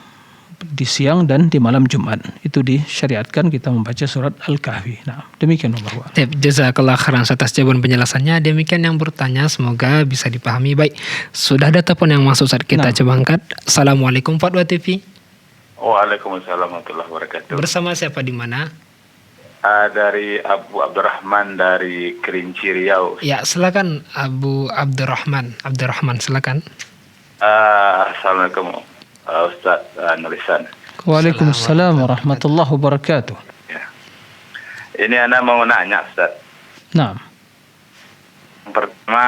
di siang dan di malam Jumat itu disyariatkan kita membaca surat Al-Kahfi. Nah, demikian Allah. Jazakallah khairan atas jawaban penjelasannya. Demikian yang bertanya, semoga bisa dipahami. Baik, sudah ada telepon yang masuk saat kita coba angkat. Assalamualaikum Fatwa TV. Waalaikumsalam warahmatullahi wabarakatuh. Bersama siapa di mana? Dari Abu Abdurrahman dari Kerinci Riau. Ya, silakan Abu Abdurrahman. Silakan. Assalamualaikum Ustaz Nulisan. Waalaikumsalam warahmatullahi wabarakatuh. Ya. Ini Anda mau nanya Ustaz. Nah. Yang pertama,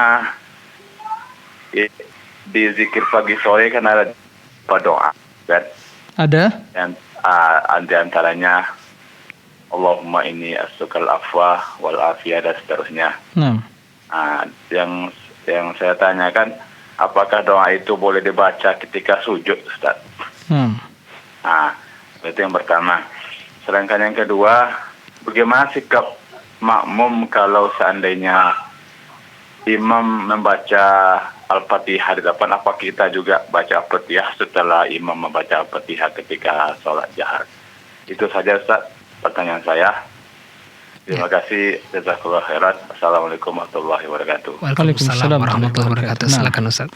di zikir pagi sore kan ada doa kan? Ada? Yang di antaranya Allahumma inni as'alukal afwa wal afiyah dan seterusnya. Nah. Yang saya tanyakan, apakah doa itu boleh dibaca ketika sujud, Ustaz? Nah, itu yang pertama. Sedangkan yang kedua, bagaimana sikap makmum kalau seandainya imam membaca Al-Fatihah di depan, apa kita juga baca Al-Fatihah setelah imam membaca Al-Fatihah ketika sholat jahar? Itu saja, Ustaz, pertanyaan saya. Terima kasih. Jazakallah khairan. Assalamualaikum warahmatullahi wabarakatuh. Waalaikumsalam warahmatullahi wabarakatuh. Silakan Ustaz.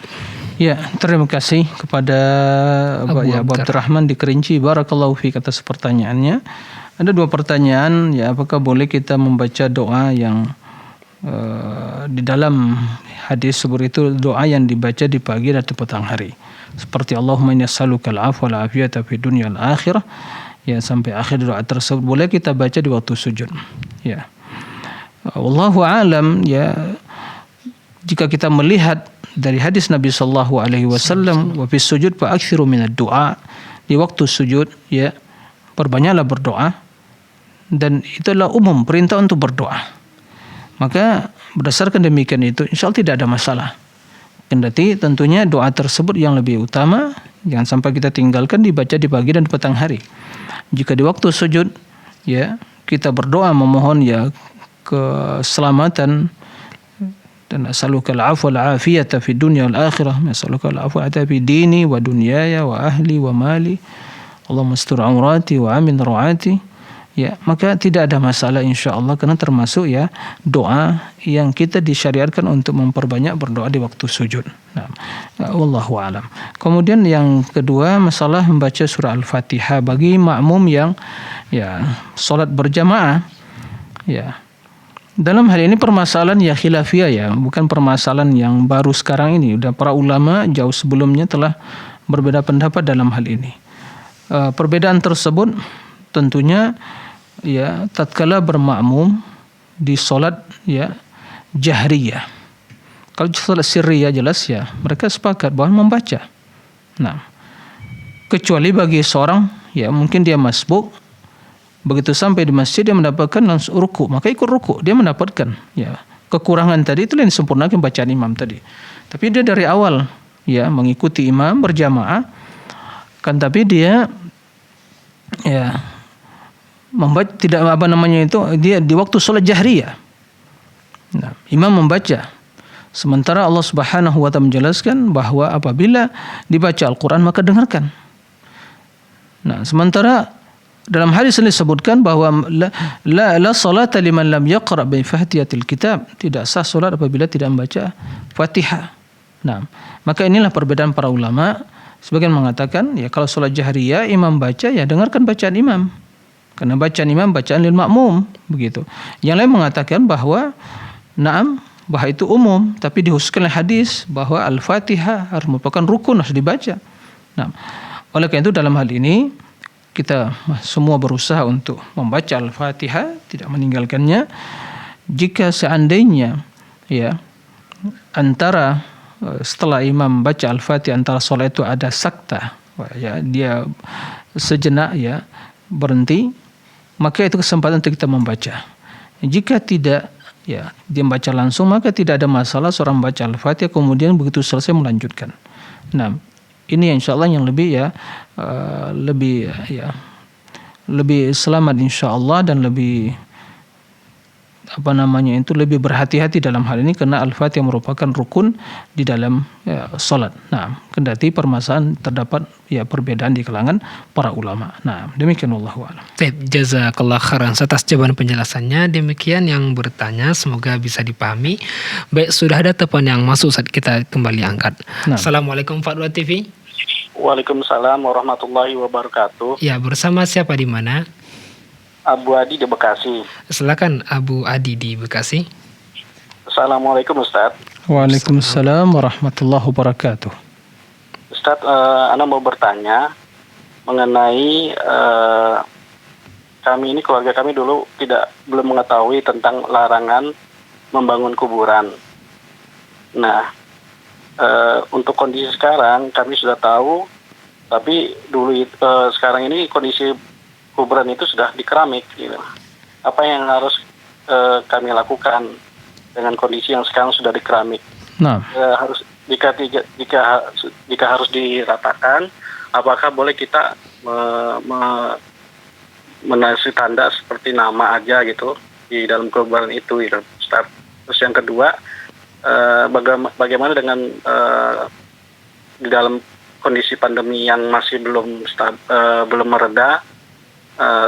Ya, terima kasih kepada Abu Abdurrahman di Kerinci. Barakallahu fiik atas pertanyaannya. Ada 2 pertanyaan, ya, apakah boleh kita membaca doa yang di dalam hadis seperti itu, doa yang dibaca di pagi atau petang hari, seperti Allahumma inni as'aluka al-'afwa wal 'afiyata fid dunya wal akhirah, ya, sampai akhir doa tersebut boleh kita baca di waktu sujud, ya. Wallahu a'lam, ya. Jika kita melihat dari hadis Nabi sallallahu alaihi wasallam, wa fis sujud fa aktsiru minad du'a, di waktu sujud, ya, perbanyaklah berdoa, dan itu adalah umum perintah untuk berdoa. Maka berdasarkan demikian itu, insya Allah tidak ada masalah. Kendati tentunya doa tersebut yang lebih utama, jangan sampai kita tinggalkan, dibaca di pagi dan petang hari. Jika di waktu sujud, ya, kita berdoa memohon, ya, keselamatan, dan as'aluka al-'afwa wal 'afiyata fid dunya wal akhirah, as'aluka al-'afwa fi dini wa dunyaya wa ahli wa mali, Allahumma astur 'aurati wa amin rawati. Ya, maka tidak ada masalah insyaallah, karena termasuk, ya, doa yang kita disyariatkan untuk memperbanyak berdoa di waktu sujud. Nah, wallahu a'lam. Kemudian yang kedua, masalah membaca surah Al-Fatihah bagi makmum yang, ya, salat berjamaah, ya. Dalam hal ini permasalahan ya khilafiyah, ya, bukan permasalahan yang baru sekarang ini. Udah para ulama jauh sebelumnya telah berbeda pendapat dalam hal ini. Perbedaan tersebut tentunya, ya, tatkala bermakmum di solat, ya, jahriyah. Kalau solat sirriyah jelas, ya, mereka sepakat bahwa membaca. Nah, kecuali bagi seorang, ya, mungkin dia masbuk, begitu sampai di masjid dia mendapatkan langsung ruku, maka ikut ruku, dia mendapatkan, ya, kekurangan tadi itu yang disempurnakan bacaan imam tadi. Tapi dia dari awal, ya, mengikuti imam berjamaah, kan, tapi dia, ya, membaca tidak dia di waktu sholat jahriyah. Nah, imam membaca, sementara Allah Subhanahu wa taala menjelaskan bahwa apabila dibaca Al-Qur'an maka dengarkan. Nah, sementara dalam hadis ini disebutkan bahwa la salata liman lam yaqra bi fatihatil kitab, tidak sah salat apabila tidak membaca Fatihah. Nah, maka inilah perbedaan para ulama. Sebagian mengatakan, ya, kalau salat jahriyah imam baca, ya, dengarkan bacaan imam. Karena bacaan imam bacaan lil makmum, begitu. Yang lain mengatakan bahwa bahwa itu umum, tapi dikhususkan oleh hadis bahwa Al-Fatihah harus merupakan rukun, harus dibaca. Nah, oleh karena itu dalam hal ini kita semua berusaha untuk membaca Al-Fatihah, tidak meninggalkannya. Jika seandainya, ya, antara setelah imam baca Al-Fatihah antara sholat itu ada sakta, ya, dia sejenak, ya, berhenti, maka itu kesempatan untuk kita membaca. Jika tidak, ya, dia membaca langsung, maka tidak ada masalah seorang membaca Al-Fatihah kemudian begitu selesai melanjutkan. Nah, ini insyaallah yang lebih, ya, lebih selamat insyaallah, dan lebih lebih berhati-hati dalam hal ini, karena Al-Fatihah merupakan rukun di dalam, ya, salat. Nah, kendati permasalahan terdapat, ya, perbedaan di kalangan para ulama. Nah, demikian wallahu a'lam. Jazakallah khairan atas jawaban penjelasannya. Demikian yang bertanya, semoga bisa dipahami. Baik, sudah ada telepon yang masuk saat kita kembali angkat. Nah. Assalamualaikum Fatwa TV. Waalaikumsalam warahmatullahi wabarakatuh. Ya, bersama siapa di mana? Abu Adi di Bekasi. Silakan Abu Adi di Bekasi. Assalamualaikum Ustaz. Waalaikumsalam warahmatullahi wabarakatuh. Ustaz, Ana mau bertanya mengenai kami ini, keluarga kami dulu belum mengetahui tentang larangan membangun kuburan. Nah, untuk kondisi sekarang kami sudah tahu, tapi dulu sekarang ini kondisi kuburan itu sudah di keramik, gitu. Apa yang harus kami lakukan dengan kondisi yang sekarang sudah di keramik? Nah, jika harus diratakan, apakah boleh kita menasih tanda seperti nama aja gitu di dalam kuburan itu, gitu, Ustaz. Terus yang kedua, bagaimana dengan di dalam kondisi pandemi yang masih belum mereda,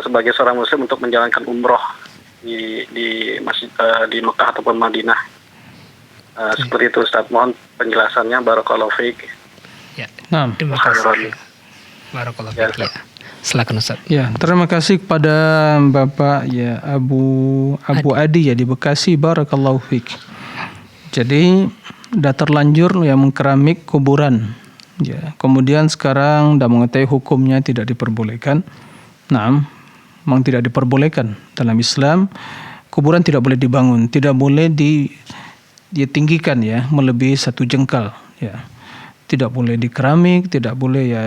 sebagai seorang muslim untuk menjalankan umroh di masjid di Mekah ataupun Madinah. Seperti itu, Ustaz. Mohon penjelasannya. Barakallahu fiik. Ya. Terima kasih. Barakallahu fiik. Ya. Silakan Ustaz. Ya, terima kasih kepada Bapak ya Abu Adi ya di Bekasi. Barakallahu fiik. Jadi sudah terlanjur ya mengkeramik kuburan. Ya, kemudian sekarang sudah mengetahui hukumnya tidak diperbolehkan. Nah, memang tidak diperbolehkan dalam Islam. Kuburan tidak boleh dibangun, tidak boleh ditinggikan ya melebihi 1 jengkal ya. Tidak boleh dikeramik, tidak boleh ya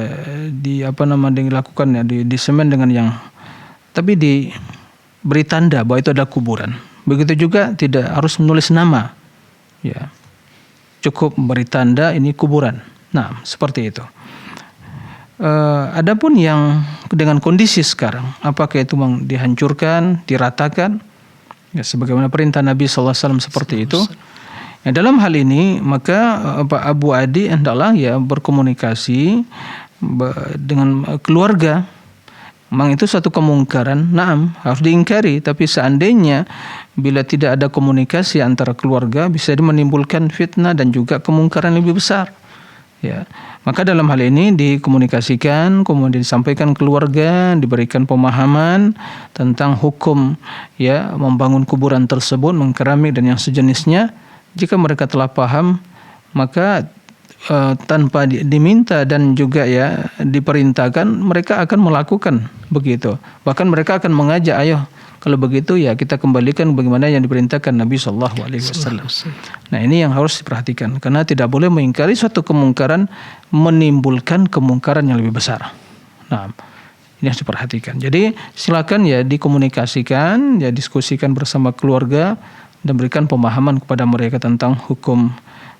dilakukan ya di semen dengan yang, tapi diberi tanda bahwa itu adalah kuburan. Begitu juga tidak harus menulis nama ya, cukup beri tanda ini kuburan. Nah, seperti itu. Adapun yang dengan kondisi sekarang, apakah itu dihancurkan, diratakan ya sebagaimana perintah Nabi SAW seperti itu. Ya, dalam hal ini maka Pak Abu Adi hendaklah ya berkomunikasi dengan keluarga. Memang itu suatu kemungkaran, naam, harus diingkari. Tapi seandainya bila tidak ada komunikasi antara keluarga, bisa menimbulkan fitnah dan juga kemungkaran lebih besar. Ya, maka dalam hal ini dikomunikasikan, kemudian disampaikan keluarga, diberikan pemahaman tentang hukum ya membangun kuburan tersebut, mengkeramik dan yang sejenisnya. Jika mereka telah paham, maka tanpa diminta dan juga ya diperintahkan, mereka akan melakukan begitu. Bahkan mereka akan mengajak, ayo kalau begitu ya kita kembalikan bagaimana yang diperintahkan Nabi SAW. Nah, ini yang harus diperhatikan, karena tidak boleh mengingkari suatu kemungkaran menimbulkan kemungkaran yang lebih besar. Nah, ini harus diperhatikan. Jadi silakan ya dikomunikasikan, ya diskusikan bersama keluarga dan berikan pemahaman kepada mereka tentang hukum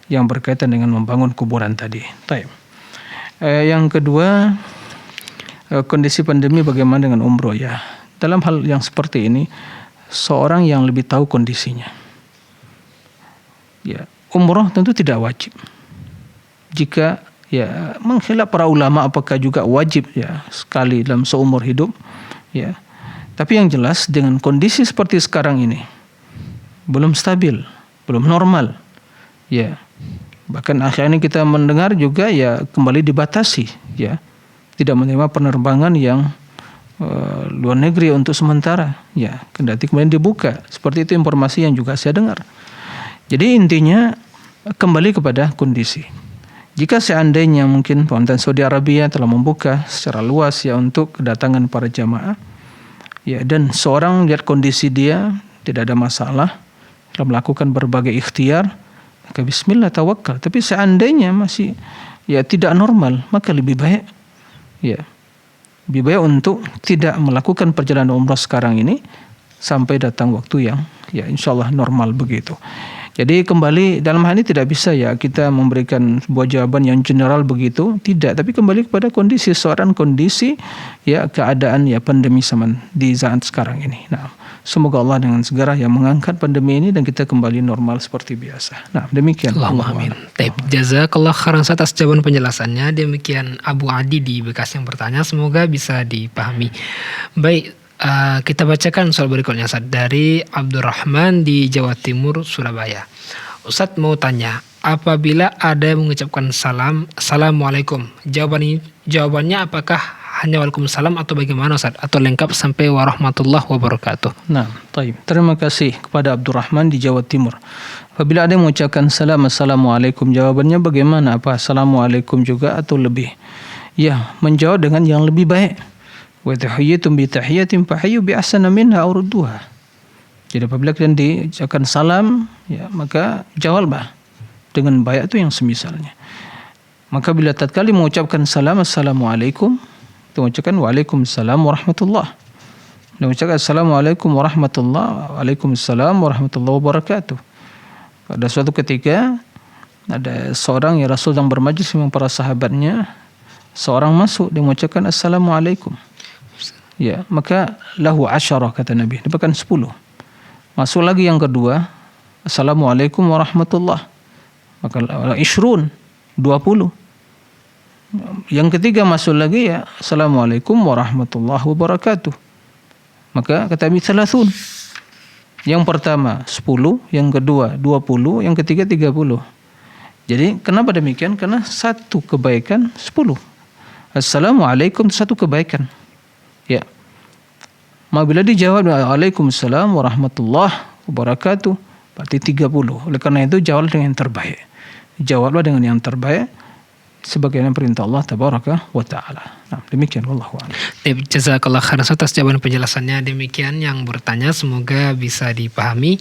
yang berkaitan dengan membangun kuburan tadi. Baik. Yang kedua, kondisi pandemi bagaimana dengan umroh ya. Dalam hal yang seperti ini, seorang yang lebih tahu kondisinya. Ya, umroh tentu tidak wajib. Jika ya mengkhilaf para ulama apakah juga wajib ya sekali dalam seumur hidup ya. Tapi yang jelas dengan kondisi seperti sekarang ini belum stabil, belum normal. Ya. Bahkan akhirnya kita mendengar juga ya kembali dibatasi ya. Tidak menerima penerbangan yang luar negeri untuk sementara ya. Kendati kemudian dibuka. Seperti itu informasi yang juga saya dengar. Jadi intinya kembali kepada kondisi. Jika seandainya mungkin pemerintah Saudi Arabia telah membuka secara luas ya untuk kedatangan para jamaah ya, dan seorang lihat kondisi dia tidak ada masalah, telah melakukan berbagai ikhtiar, maka bismillah tawakal. Tapi seandainya masih ya tidak normal, maka lebih baik untuk tidak melakukan perjalanan umrah sekarang ini sampai datang waktu yang ya insyaallah normal begitu. Jadi kembali dalam hal ini tidak bisa ya kita memberikan sebuah jawaban yang general begitu, tidak, tapi kembali kepada kondisi seorang, kondisi ya keadaan ya pandemi zaman di saat sekarang ini. Nah, semoga Allah dengan segera yang mengangkat pandemi ini dan kita kembali normal seperti biasa. Nah, demikian. Allahumma amin. Baik, jazakallah khairan atas jawaban penjelasannya. Demikian Abu Adi di Bekasi yang bertanya, semoga bisa dipahami. Baik, kita bacakan soal berikutnya Ustaz dari Abdurrahman di Jawa Timur, Surabaya. Ustaz mau tanya, apabila ada yang mengucapkan salam, Assalamualaikum, jawabannya apakah hanya Waalaikumsalam atau bagaimana Ustaz? Atau lengkap sampai warahmatullahi wabarakatuh? Nah, baik. Terima kasih kepada Abdurrahman di Jawa Timur. Apabila ada yang mengucapkan salam, Assalamualaikum, jawabannya bagaimana? Apa Assalamualaikum juga atau lebih? Ya, menjawab dengan yang lebih baik. Wa tahiyyatum bi tahiyyatin fahayyu bi ahsana minha aw rudduha. Jadi apabila kalian diucapkan salam, ya maka jawablah dengan baik itu yang semisalnya. Maka bila tatkala mengucapkan salam assalamualaikum, kita mengucapkan waalaikumsalam warahmatullah. Bila mengucapkan assalamualaikum warahmatullah, waalaikumsalam warahmatullahi wabarakatuh. Pada suatu ketika Ada seorang ya Rasul yang bermajlis dengan para sahabatnya, seorang masuk dia mengucapkan Assalamualaikum. Ya, maka lahu 10 kata Nabi, dapatkan 10. Masuk lagi yang kedua, Assalamualaikum warahmatullah. Maka 20. Yang ketiga masuk lagi ya Assalamualaikum warahmatullahi wabarakatuh. Maka kata Nabi 30. Yang pertama 10, yang kedua 20, yang ketiga 30. Jadi kenapa demikian? Karena satu kebaikan 10. Assalamualaikum satu kebaikan. Ya. Apabila dijawab Waalaikumsalam warahmatullahi wabarakatuh, berarti 30. Oleh karena itu jawablah dengan yang terbaik. Jawablah dengan yang terbaik sebagaimana perintah Allah tabaraka wa taala. Nah, demikian wallahu a'lam. Jazakallah khairan atas jawaban penjelasannya. Demikian yang bertanya, semoga bisa dipahami.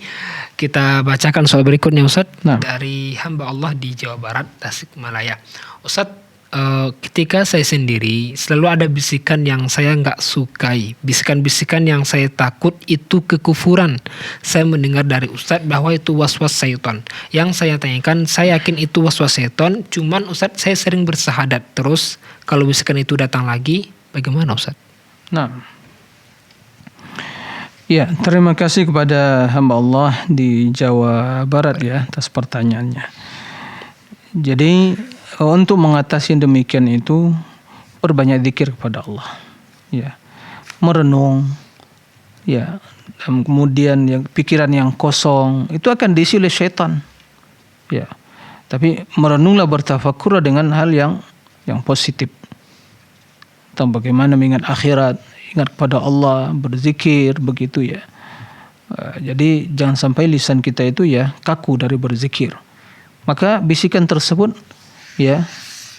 Kita bacakan soal berikutnya Ustaz. Dari hamba Allah di Jawa Barat, Tasikmalaya. Ustaz, ketika saya sendiri selalu ada bisikan yang saya nggak sukai, bisikan-bisikan yang saya takut itu kekufuran. Saya mendengar dari Ustadz bahwa itu waswas syaitan. Yang saya tanyakan, saya yakin itu waswas syaitan, cuman Ustadz saya sering bersahadat. Terus kalau bisikan itu datang lagi, bagaimana Ustadz? Nah, ya terima kasih kepada hamba Allah di Jawa Barat ya atas pertanyaannya. Jadi untuk mengatasi demikian itu perbanyak zikir kepada Allah, ya, merenung, ya, dan kemudian yang pikiran yang kosong itu akan diisi oleh syaitan, ya. Tapi merenunglah, bertafakur dengan hal yang positif, tentang bagaimana mengingat akhirat, ingat kepada Allah, berzikir begitu ya. Jadi jangan sampai lisan kita itu ya kaku dari berzikir, maka bisikan tersebut ya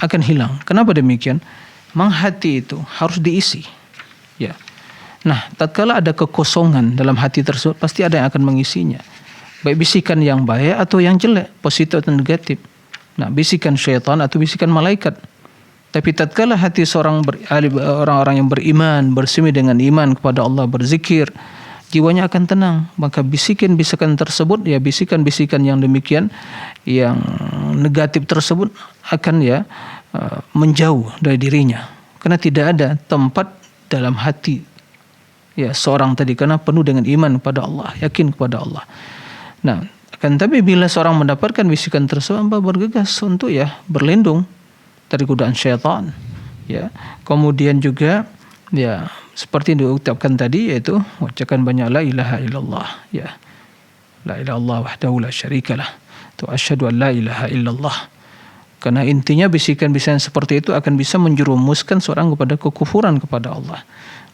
akan hilang. Kenapa demikian? Memang hati itu harus diisi. Ya. Nah, tatkala ada kekosongan dalam hati tersebut, pasti ada yang akan mengisinya. Baik bisikan yang baik atau yang jelek, positif atau negatif. Nah, bisikan syaitan atau bisikan malaikat. Tapi tatkala hati seorang orang-orang yang beriman, bersemi dengan iman kepada Allah, berzikir, jiwanya akan tenang. Maka bisikan-bisikan tersebut, ya bisikan-bisikan yang demikian, yang negatif tersebut akan ya menjauh dari dirinya. Karena tidak ada tempat dalam hati ya seorang tadi, karena penuh dengan iman kepada Allah, yakin kepada Allah. Nah, akan tapi bila seorang mendapatkan bisikan tersebut, bergegas untuk ya berlindung dari godaan syaitan. Ya, kemudian juga ya seperti yang diucapkan tadi, yaitu ucapkan banyak la ilaha illallah, ya, la ilaha illallah wahdahu la syarikalah, tu asyhadu an la ilaha illallah. Karena intinya bisikan-bisikan seperti itu akan bisa menjerumuskan seorang kepada kekufuran kepada Allah.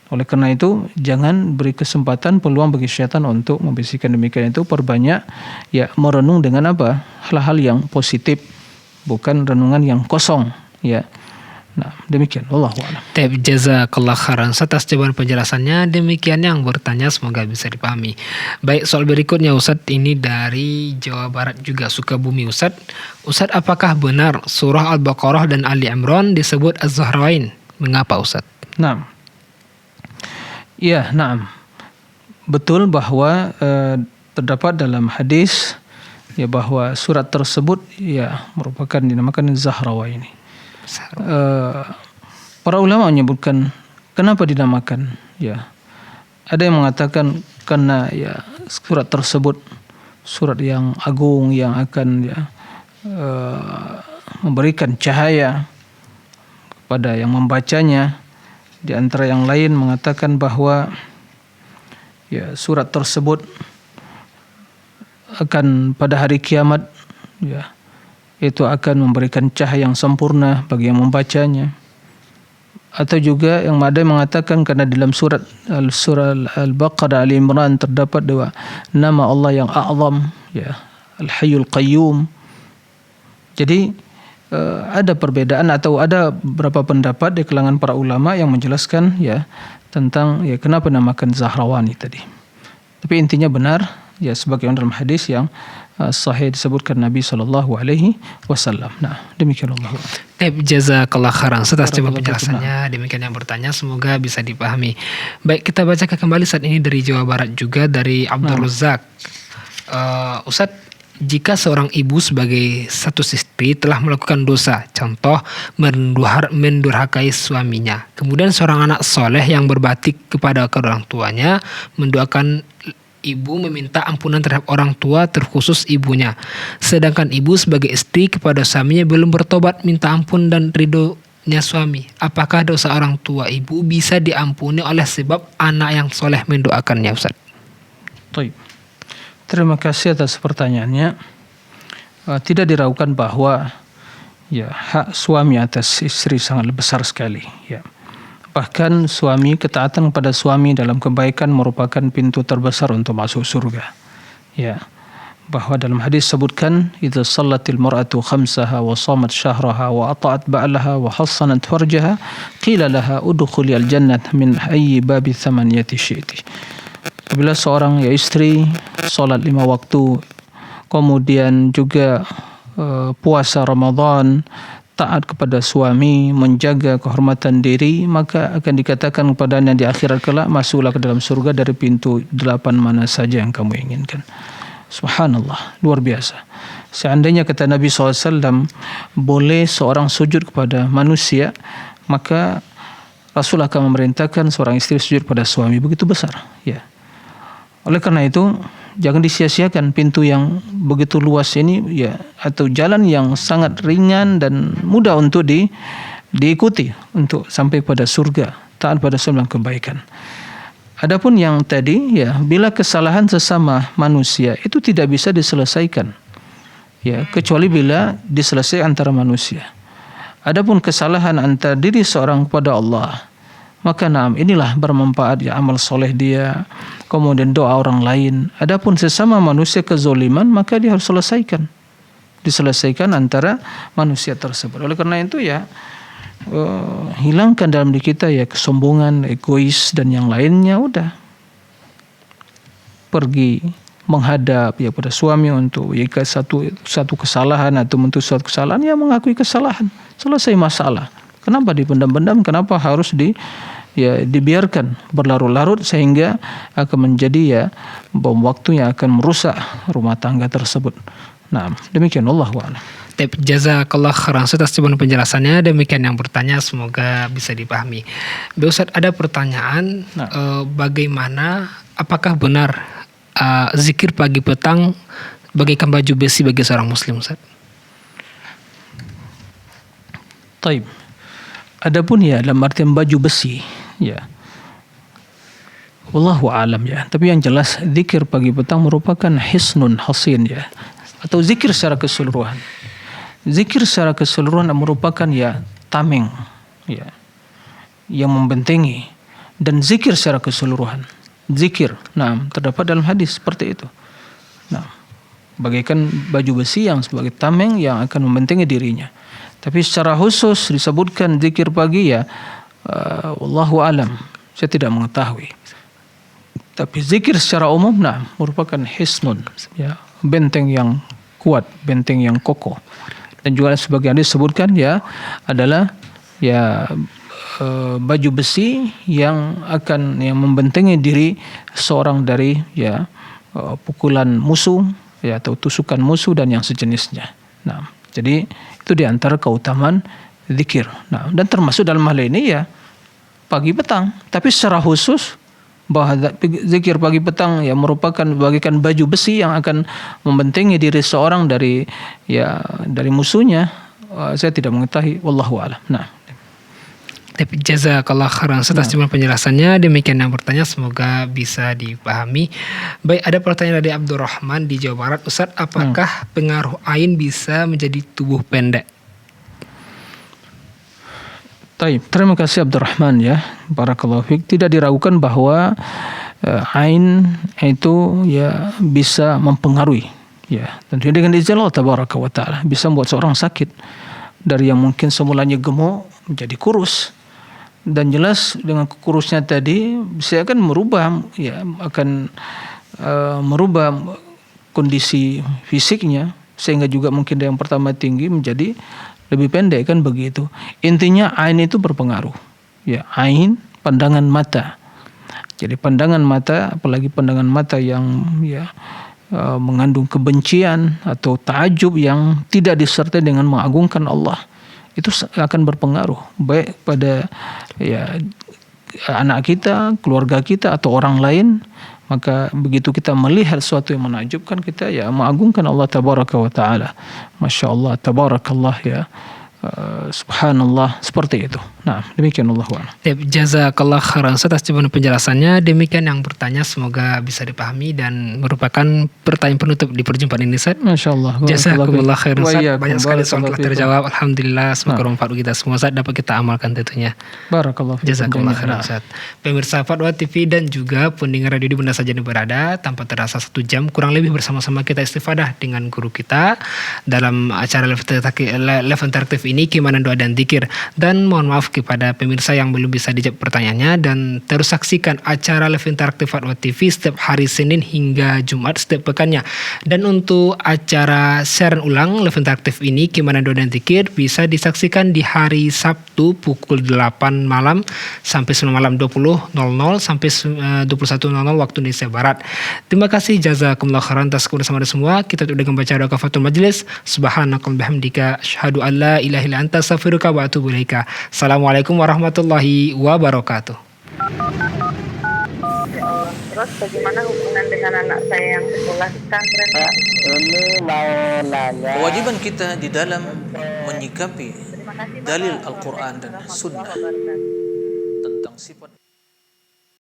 Oleh karena itu jangan beri kesempatan, peluang bagi syaitan untuk membisikkan demikian. Itu perbanyak ya merenung dengan apa? Hal-hal yang positif, bukan renungan yang kosong, ya. Nah, demikian. Wallahu a'lam. Jazakallah khairan atas jawaban penjelasannya. Demikian yang bertanya, semoga bisa dipahami. Baik, soal berikutnya Ustadz, ini dari Jawa Barat juga, Sukabumi Ustadz. Ustadz, apakah benar surah Al-Baqarah dan Ali Imran disebut Az-Zahrawain? Mengapa Ustadz? Nah, ya, nah, betul bahwa terdapat dalam hadis ya bahwa surat tersebut ya merupakan dinamakan Zahrawain. Para ulama menyebutkan kenapa dinamakan, ya. Ada yang mengatakan karena ya surat tersebut surat yang agung yang akan ya memberikan cahaya kepada yang membacanya. Di antara yang lain mengatakan bahwa ya surat tersebut akan pada hari kiamat ya itu akan memberikan cahaya yang sempurna bagi yang membacanya. Atau juga yang ada yang mengatakan karena dalam surah Al-Baqarah, Ali Imran terdapat dua nama Allah yang a'zam, ya, Al-Hayyul Qayyum. Jadi ada perbedaan atau ada beberapa pendapat di kalangan para ulama yang menjelaskan ya tentang ya kenapa namakan Zahrawani tadi. Tapi intinya benar ya sebagaimana dalam hadis yang sahih disebutkan Nabi SAW. Nah, demikian Allah. Jazakallah khairan atas jawaban penjelasannya. Demikian yang bertanya, semoga bisa dipahami. Baik, kita baca kembali saat ini dari Jawa Barat juga, dari Abdul Razak. Ustadz, jika seorang ibu sebagai satu istri telah melakukan dosa, contoh mendurhakai suaminya, kemudian seorang anak soleh yang berbakti kepada kedua orang tuanya mendoakan ibu meminta ampunan terhadap orang tua terkhusus ibunya, sedangkan ibu sebagai istri kepada suaminya belum bertobat minta ampun dan ridhonya suami, apakah dosa orang tua ibu bisa diampuni oleh sebab anak yang soleh mendoakannya, Ustaz? Baik. Terima kasih atas pertanyaannya. Tidak diragukan bahwa ya hak suami atas istri sangat besar sekali, ya. Bahkan ketaatan kepada suami dalam kebaikan merupakan pintu terbesar untuk masuk surga. Ya. Bahwa dalam hadis sebutkan, idza shallatil mar'atu khamsaha wa shamat syahraha wa ata'at ba'laha wa hassanat farjaha qila laha udkhuli al-jannah min ayyi babi thamaniyati syi'ti. Apabila seorang istri salat 5 waktu, kemudian juga puasa Ramadan, taat kepada suami, menjaga kehormatan diri, maka akan dikatakan kepadanya di akhirat kelak, masuklah ke dalam surga dari pintu 8 mana saja yang kamu inginkan. Subhanallah, luar biasa. Seandainya kata Nabi SAW boleh seorang sujud kepada manusia, maka Rasul akan memerintahkan seorang istri sujud pada suami, begitu besar. Ya. Oleh karena itu, jangan disia-siakan pintu yang begitu luas ini, ya, atau jalan yang sangat ringan dan mudah untuk diikuti untuk sampai pada surga, taat pada suami dan kebaikan. Adapun yang tadi, ya, bila kesalahan sesama manusia itu tidak bisa diselesaikan, ya, kecuali bila diselesaikan antara manusia. Adapun kesalahan antara diri seorang kepada Allah, maka inilah bermanfaat, ya, amal soleh dia, kemudian doa orang lain. Adapun sesama manusia kezoliman, maka dia harus diselesaikan antara manusia tersebut. Oleh karena itu, ya, hilangkan dalam diri kita, ya, kesombongan, egois dan yang lainnya. Udah pergi menghadap, ya, pada suami untuk jika satu kesalahan atau untuk suatu kesalahan, ya, mengakui kesalahan, selesai masalah. Kenapa dipendam-pendam? Kenapa harus dibiarkan berlarut-larut sehingga akan menjadi, ya, bom waktu yang akan merusak rumah tangga tersebut. Nah, demikian, Allahu a'lam. Jazakallah khairan atas penjelasannya. Demikian yang bertanya, semoga bisa dipahami. Ustaz, ada pertanyaan, bagaimana, apakah benar zikir pagi petang bagaikan baju besi bagi seorang muslim, Ustaz? Taib. Adapun, ya, dalam artian baju besi, ya, wallahu a'lam, ya. Tapi yang jelas zikir pagi petang merupakan hisnun hasin, ya, atau zikir secara keseluruhan. Zikir secara keseluruhan merupakan, ya, tameng, ya, yang membentengi, dan zikir secara keseluruhan. Zikir, terdapat dalam hadis seperti itu. Bagaikan baju besi yang sebagai tameng yang akan membentengi dirinya. Tapi secara khusus disebutkan zikir pagi, ya, wallahu alam, saya tidak mengetahui. Tapi zikir secara umum, merupakan hisnun, ya, benteng yang kuat, benteng yang kokoh. Dan juga sebagian disebutkan, ya, adalah, ya, baju besi yang membentengi diri seorang dari, ya, pukulan musuh, ya, atau tusukan musuh dan yang sejenisnya. Jadi itu di antara keutamaan zikir. Dan termasuk dalam hal ini, ya, pagi petang. Tapi secara khusus bahwa zikir pagi petang, ya, merupakan bagaikan baju besi yang akan membentengi diri seorang dari musuhnya. Saya tidak mengetahui, wallahu a'lam. Tapi jazakallah khairan atas penjelasannya. Demikian yang bertanya, semoga bisa dipahami. Baik, ada pertanyaan dari Abdurrahman di Jawa Barat. Ustaz, apakah pengaruh ain bisa menjadi tubuh pendek? Terima kasih Abdurrahman, ya. Barakallahu fiik. Tidak diragukan bahwa ain itu, ya, bisa mempengaruhi, ya. Dan dengan izin Allah tabaraka wa taala bisa membuat seorang sakit dari yang mungkin semulanya gemuk menjadi kurus. Dan jelas dengan kurusnya tadi bisa akan merubah, ya, merubah kondisi fisiknya, sehingga juga mungkin yang pertama tinggi menjadi lebih pendek, kan begitu. Intinya ain itu berpengaruh, ya, ain, pandangan mata. Jadi pandangan mata, apalagi pandangan mata yang, ya, mengandung kebencian atau ta'ajub yang tidak disertai dengan mengagungkan Allah, itu akan berpengaruh baik pada anak kita, keluarga kita atau orang lain. Maka begitu kita melihat sesuatu yang menakjubkan, kita mengagungkan Allah tabaraka wa ta'ala. Masya Allah, tabarakallah subhanallah, seperti itu. Nah, demikian Allah wa'ala. Jazakallah khairan atas penjelasannya. Demikian yang bertanya, semoga bisa dipahami dan merupakan pertanyaan penutup di perjumpaan ini, Ustaz. Masya Allah. Jazakumullah khairan, Ustaz. Banyak sekali soal telah terjawab. Alhamdulillah, semoga bermanfaat kita semua, Ustaz, dapat kita amalkan tentunya. Barakallah. Jazakumullah khairan, Ustaz. Pemirsa Fatwa TV dan juga pendengar radio di mana saja yang berada, tanpa terasa 1 jam kurang lebih bersama-sama kita istifadah dengan guru kita dalam acara live interaktif ini, Kimanan Doa dan Zikir. Dan mohon maaf kepada pemirsa yang belum bisa dijawab pertanyaannya, dan terus saksikan acara live interaktif Fatwa TV setiap hari Senin hingga Jumat setiap pekannya. Dan untuk acara siaran ulang live interaktif ini, Kimanan Doa dan Zikir, bisa disaksikan di hari Sabtu pukul 8 malam sampai 9 malam 20.00 sampai 21.00 waktu Indonesia Barat. Terima kasih, jazakumullah khairan atas kebersamaan semua. Kita sudah membaca doa kafatul majlis. Subhanakallahumma bihamdika asyhadu an la ilaha illa anta astaghfiruka wa atubu ilaika. Assalamualaikum warahmatullahi wabarakatuh. Terus bagaimana hubungan dengan anak saya yang sekolah di pesantren? Ini mau nanya. Kewajiban kita di dalam menyikapi dalil Al-Quran dan Sunnah tentang sifat